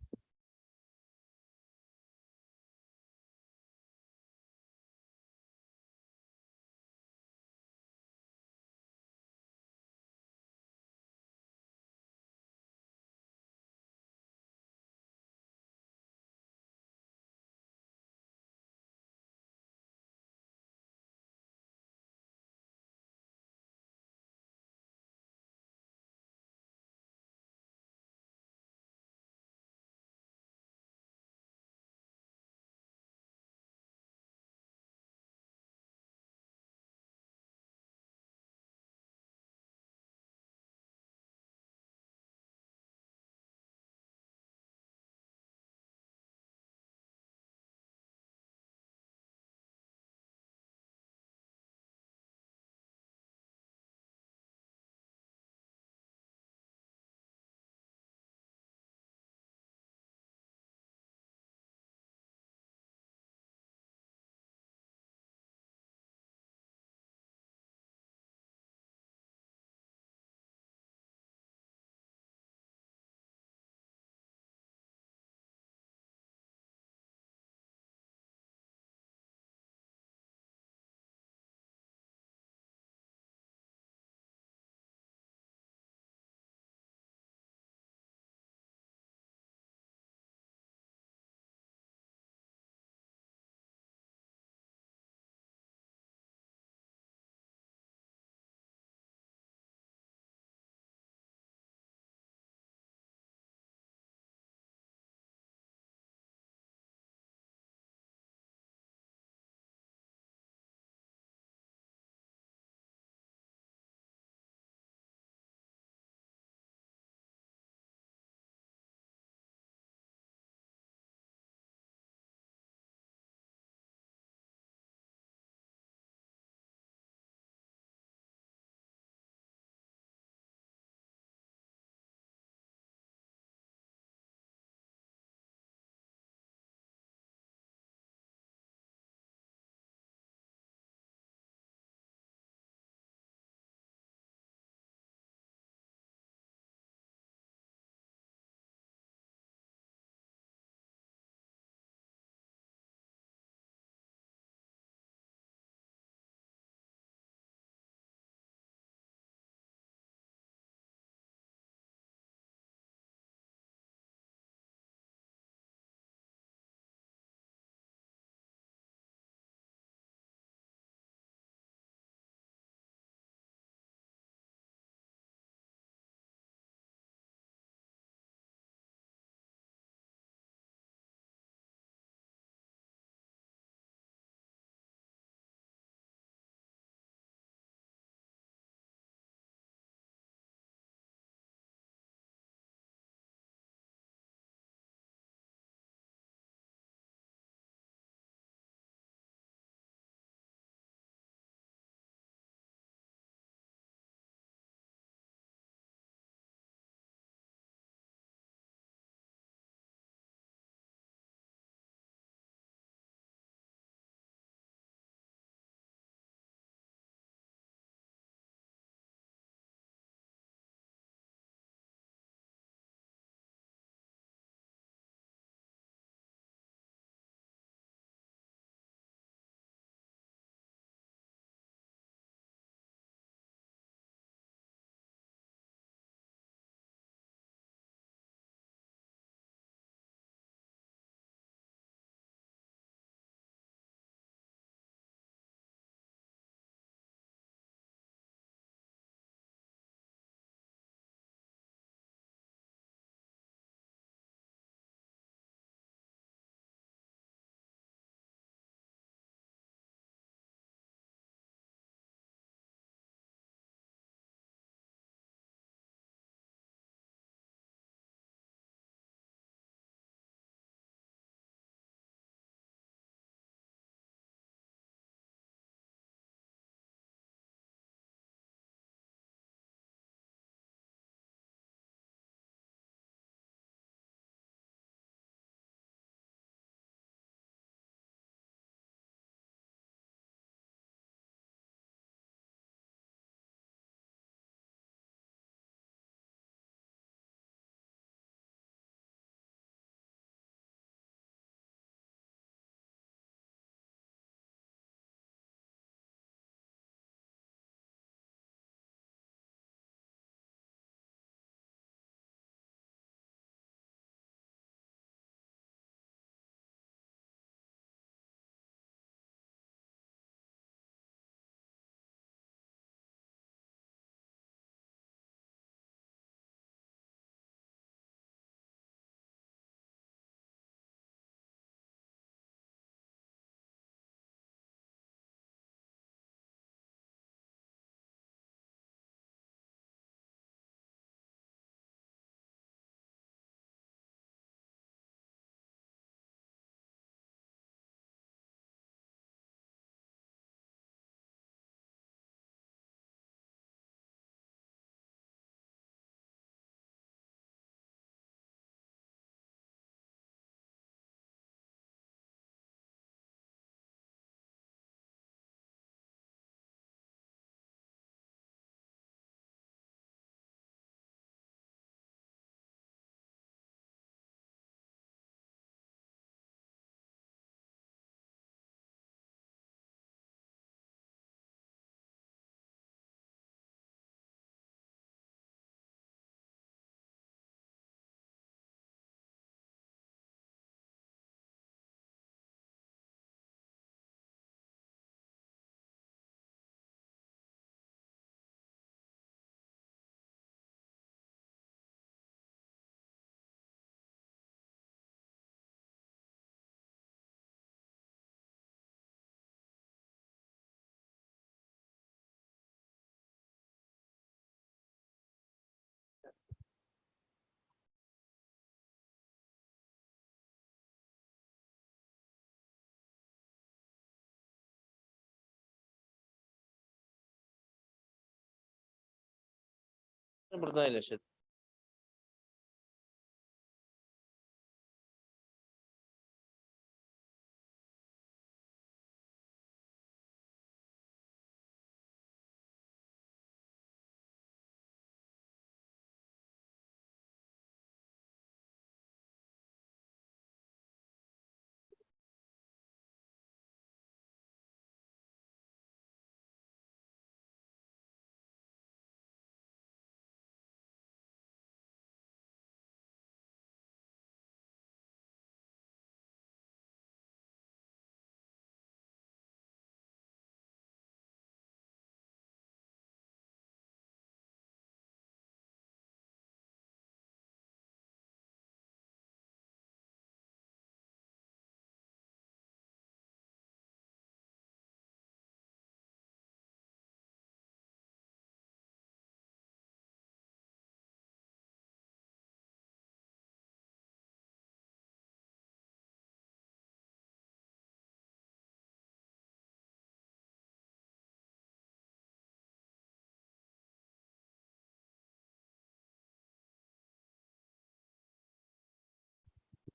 burada əyləşir.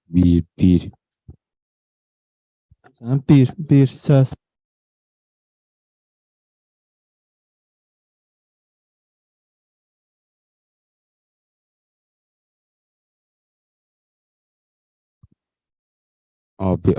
Bir. Bir ses. Abi.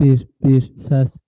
Bir ses.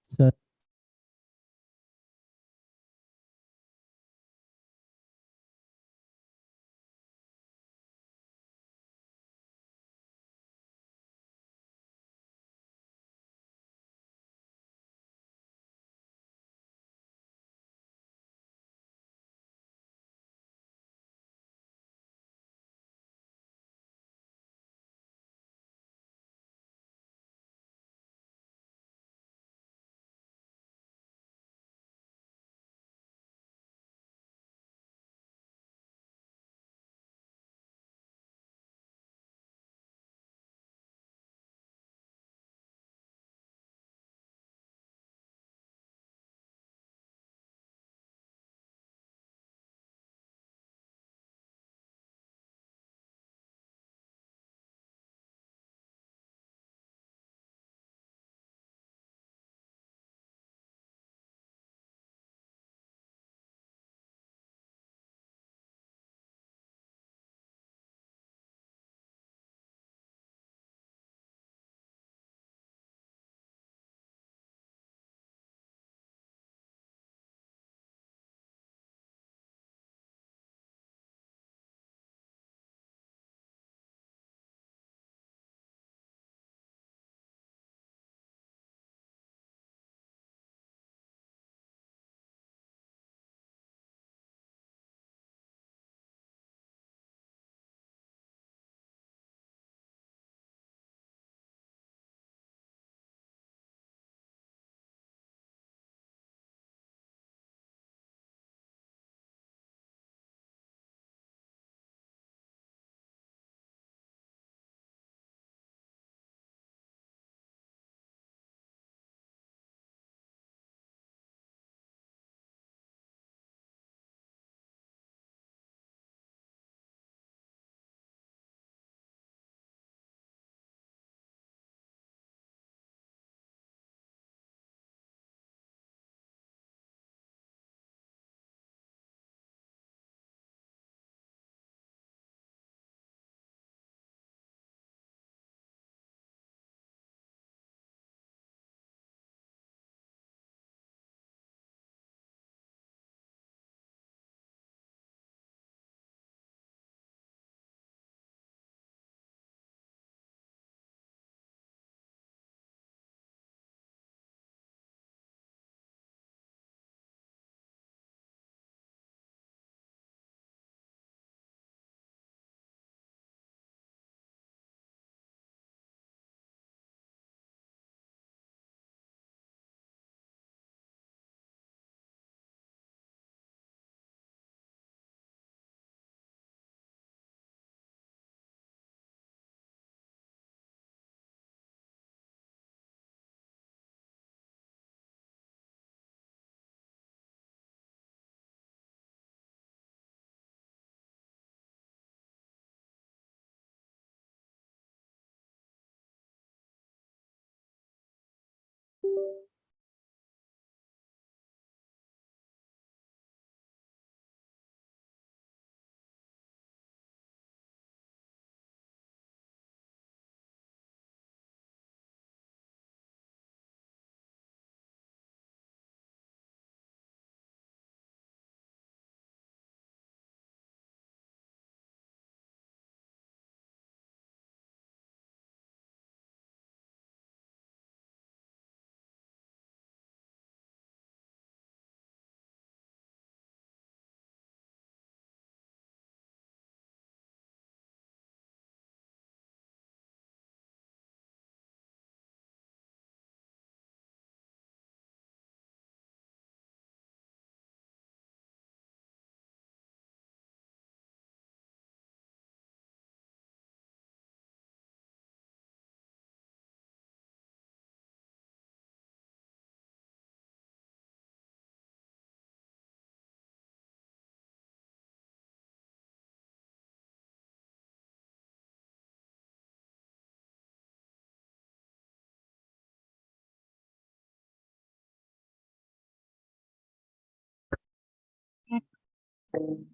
The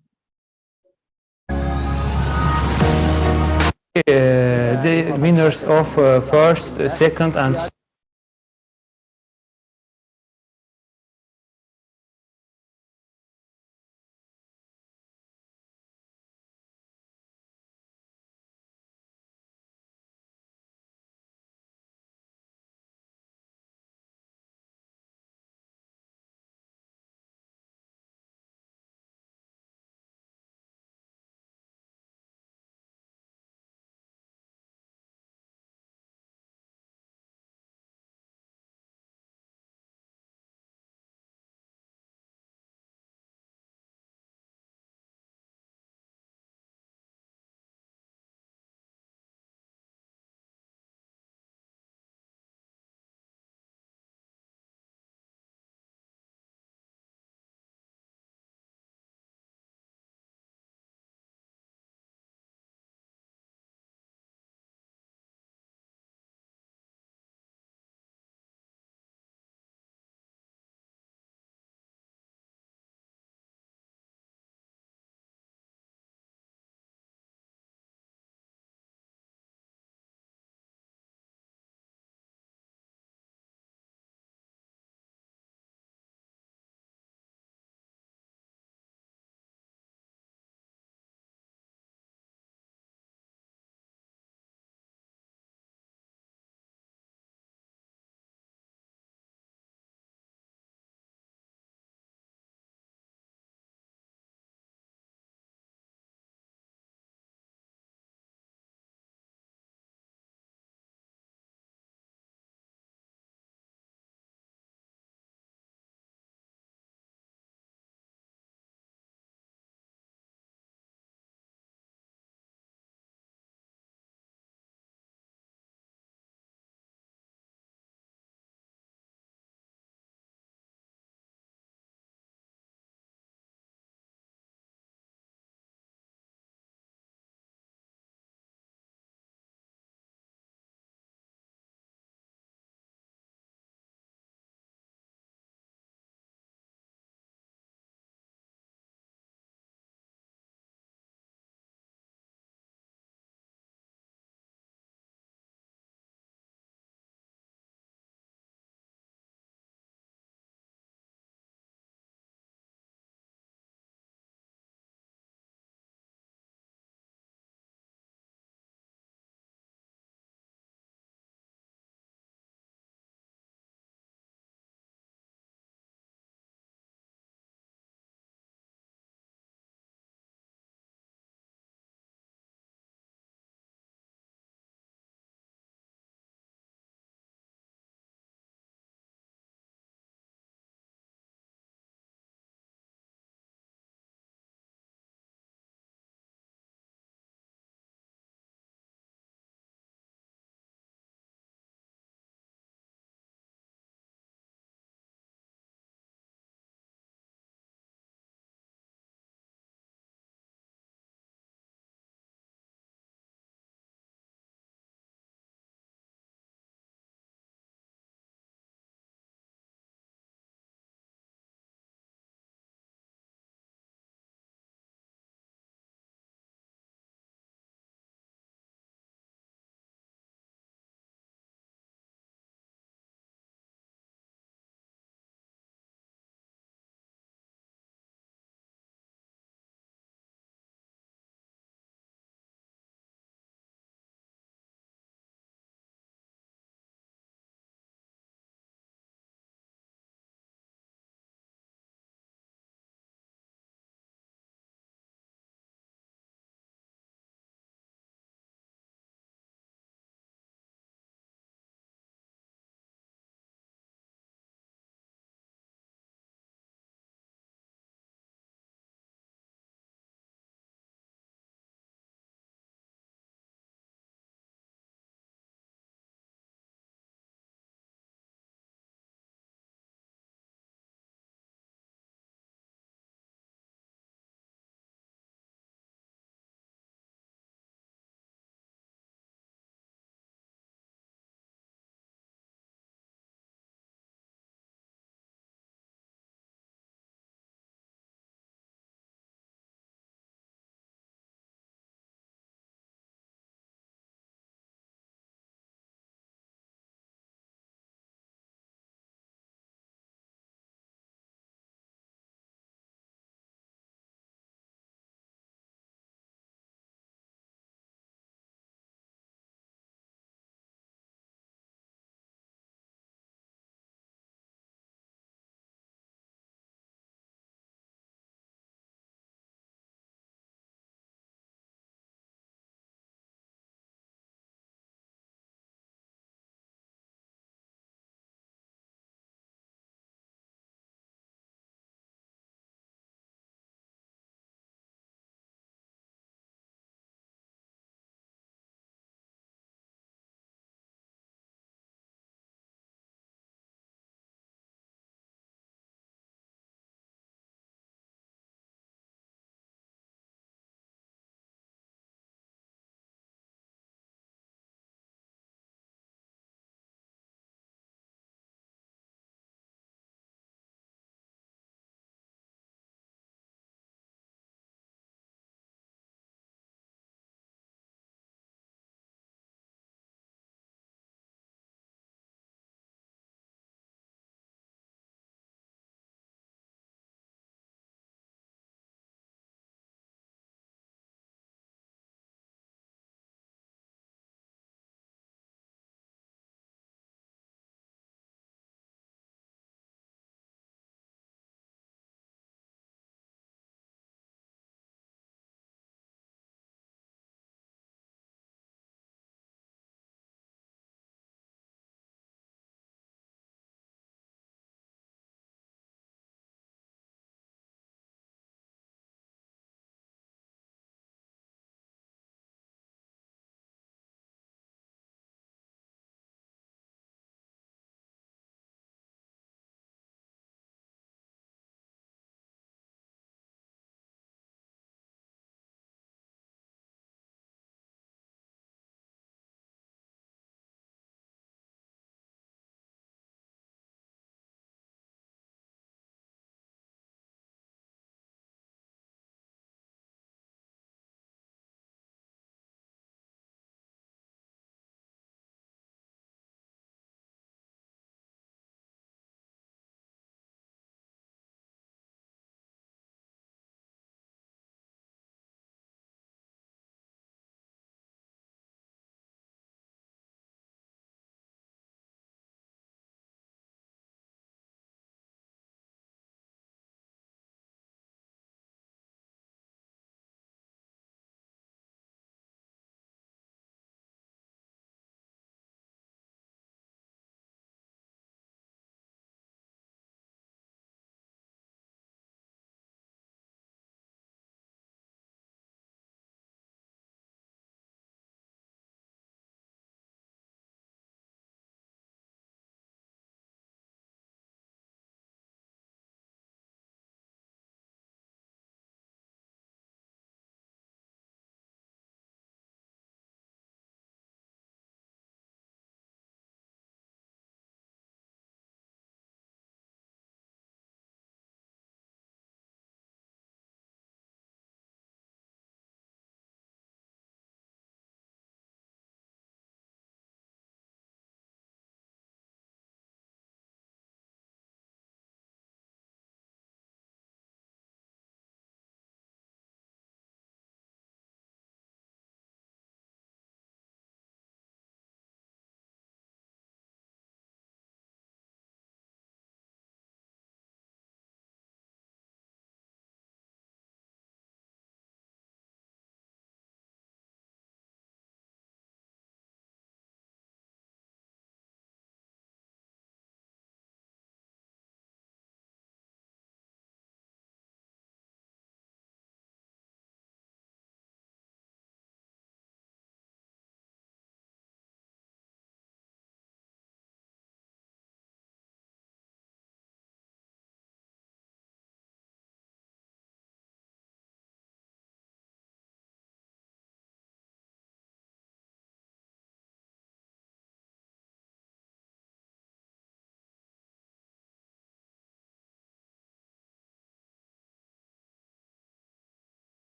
winners of first, second, and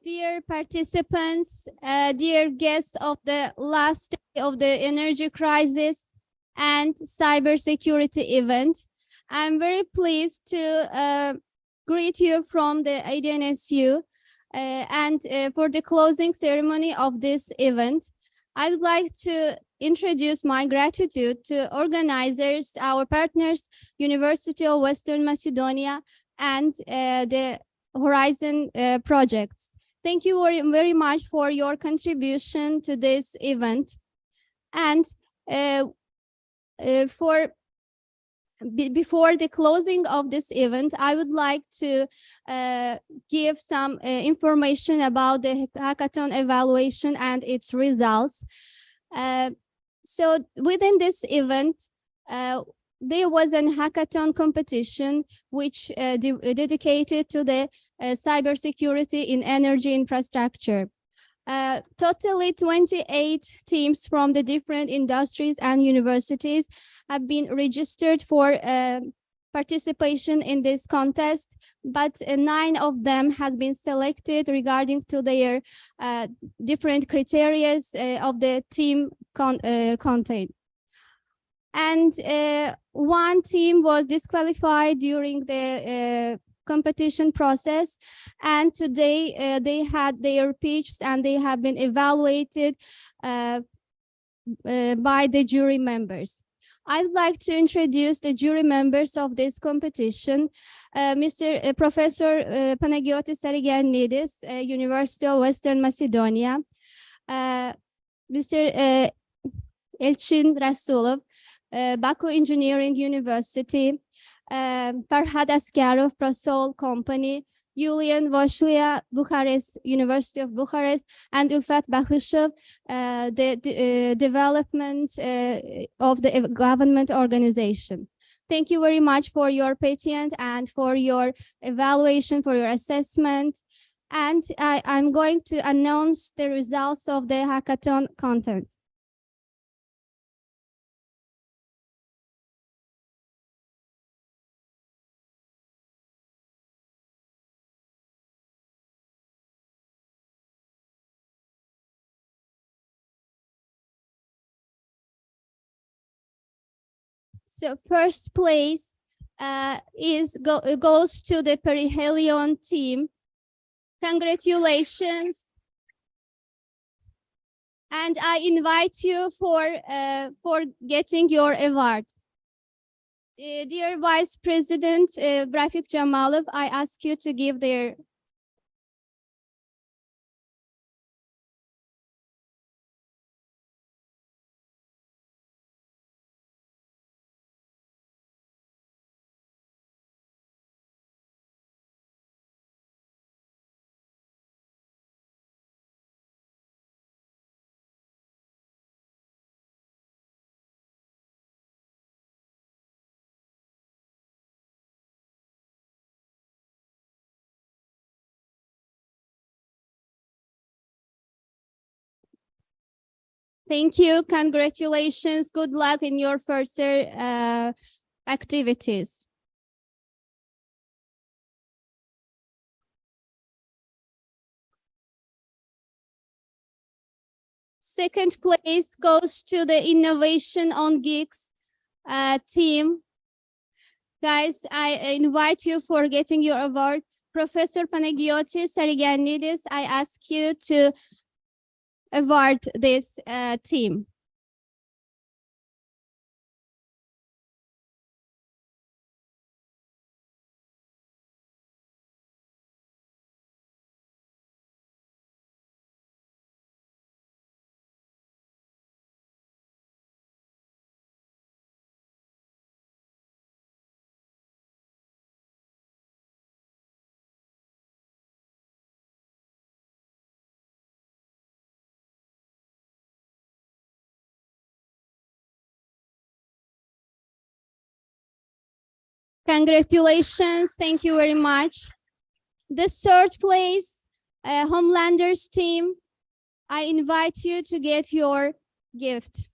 Dear participants, dear guests of the last day of the energy crisis and cybersecurity event, I'm very pleased to greet you from the ADNSU and for the closing ceremony of this event. I would like to introduce my gratitude to organizers, our partners, University of Western Macedonia, and the Horizon projects. Thank you very much for your contribution to this event. And before the closing of this event, I would like to give some information about the hackathon evaluation and its results. So within this event, there was a hackathon competition which dedicated to the cybersecurity in energy infrastructure. Totally 28 teams from the different industries and universities have been registered for participation in this contest, but 9 of them have been selected regarding to their different criteria of the team content. And one team was disqualified during the competition process, and today they had their pitches and they have been evaluated by the jury members. I would like to introduce the jury members of this competition. Professor Panagiotis Sarigannidis, University of Western Macedonia. Mr. Elchin Rasulov, Baku Engineering University, Farhad Askarov, Prosol Company, Yulian Voshlia, Bucharest, University of Bucharest, and Ulfat Bakhushev, the development of the government organization. Thank you very much for your patience and for your evaluation, for your assessment. And I'm going to announce the results of the hackathon content. So first place goes to the Perihelion team. Congratulations. And I invite you for getting your award. Dear Vice President Brafik Jamalov, I ask you to give their Thank you. Congratulations. Good luck in your further activities. Second place goes to the Innovation on Gigs team. Guys, I invite you for getting your award. Professor Panagiotis Sarigannidis, I ask you to award this team. Congratulations. Thank you very much. The third place, Homelanders team, I invite you to get your gift.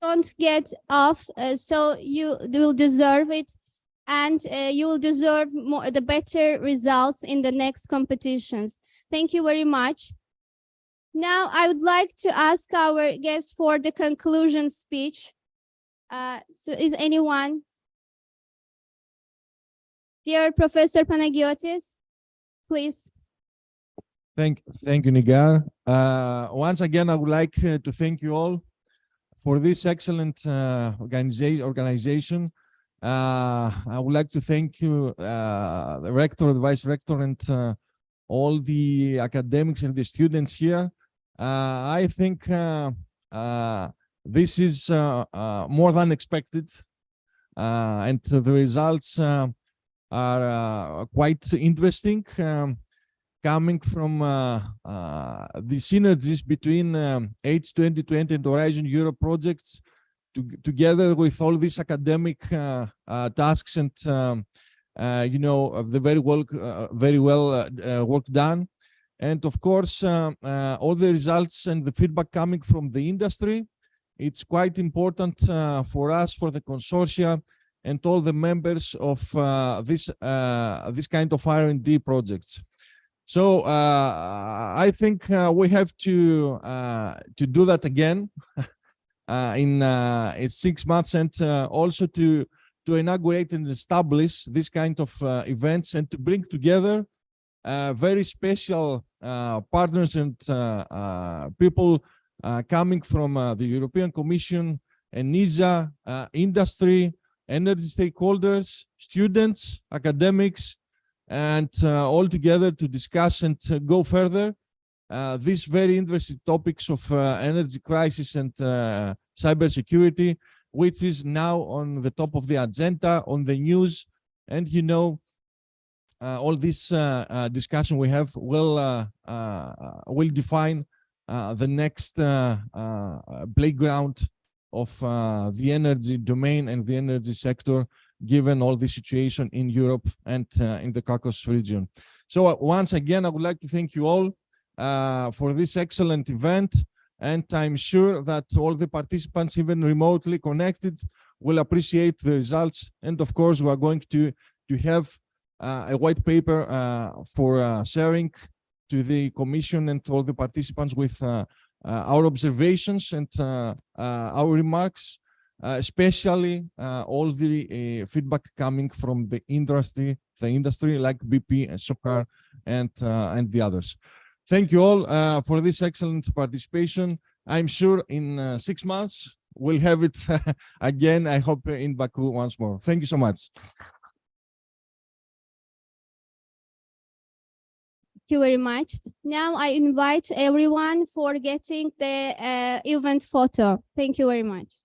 don't get off, so you will deserve it, and you will deserve the better results in the next competitions. Thank you very much. Now I would like to ask our guest for the conclusion speech. So is anyone? Dear Professor Panagiotis, please. Thank you, Nigar. Once again, I would like to thank you all for this excellent organization. I would like to thank you, the rector, the vice rector, and all the academics and the students here. I think this is more than expected, and the results are quite interesting, coming from the synergies between H 2020 and Horizon Europe projects, together with all these academic tasks and you know, the very well work done, and of course all the results and the feedback coming from the industry. It's quite important for us, for the consortia, and all the members of this kind of R&D projects. So I think we have to do that again in 6 months, and also to inaugurate and establish this kind of events, and to bring together very special partners and people coming from the European Commission and NISA, industry, energy stakeholders, students, academics, and all together to discuss and go further these very interesting topics of energy crisis and cybersecurity, which is now on the top of the agenda, on the news. And you know, all this discussion we have will define the next playground of the energy domain and the energy sector, given all the situation in Europe and in the Caucasus region. So once again, I would like to thank you all for this excellent event, and I'm sure that all the participants, even remotely connected, will appreciate the results. And of course, we are going to have a white paper for sharing to the Commission and all the participants with our observations and our remarks, especially all the feedback coming from the industry like BP and SOCAR and the others. Thank you all for this excellent participation. I'm sure in 6 months we'll have it again, I hope in Baku once more. Thank you so much. Thank you very much. Now I invite everyone for getting the event photo. Thank you very much.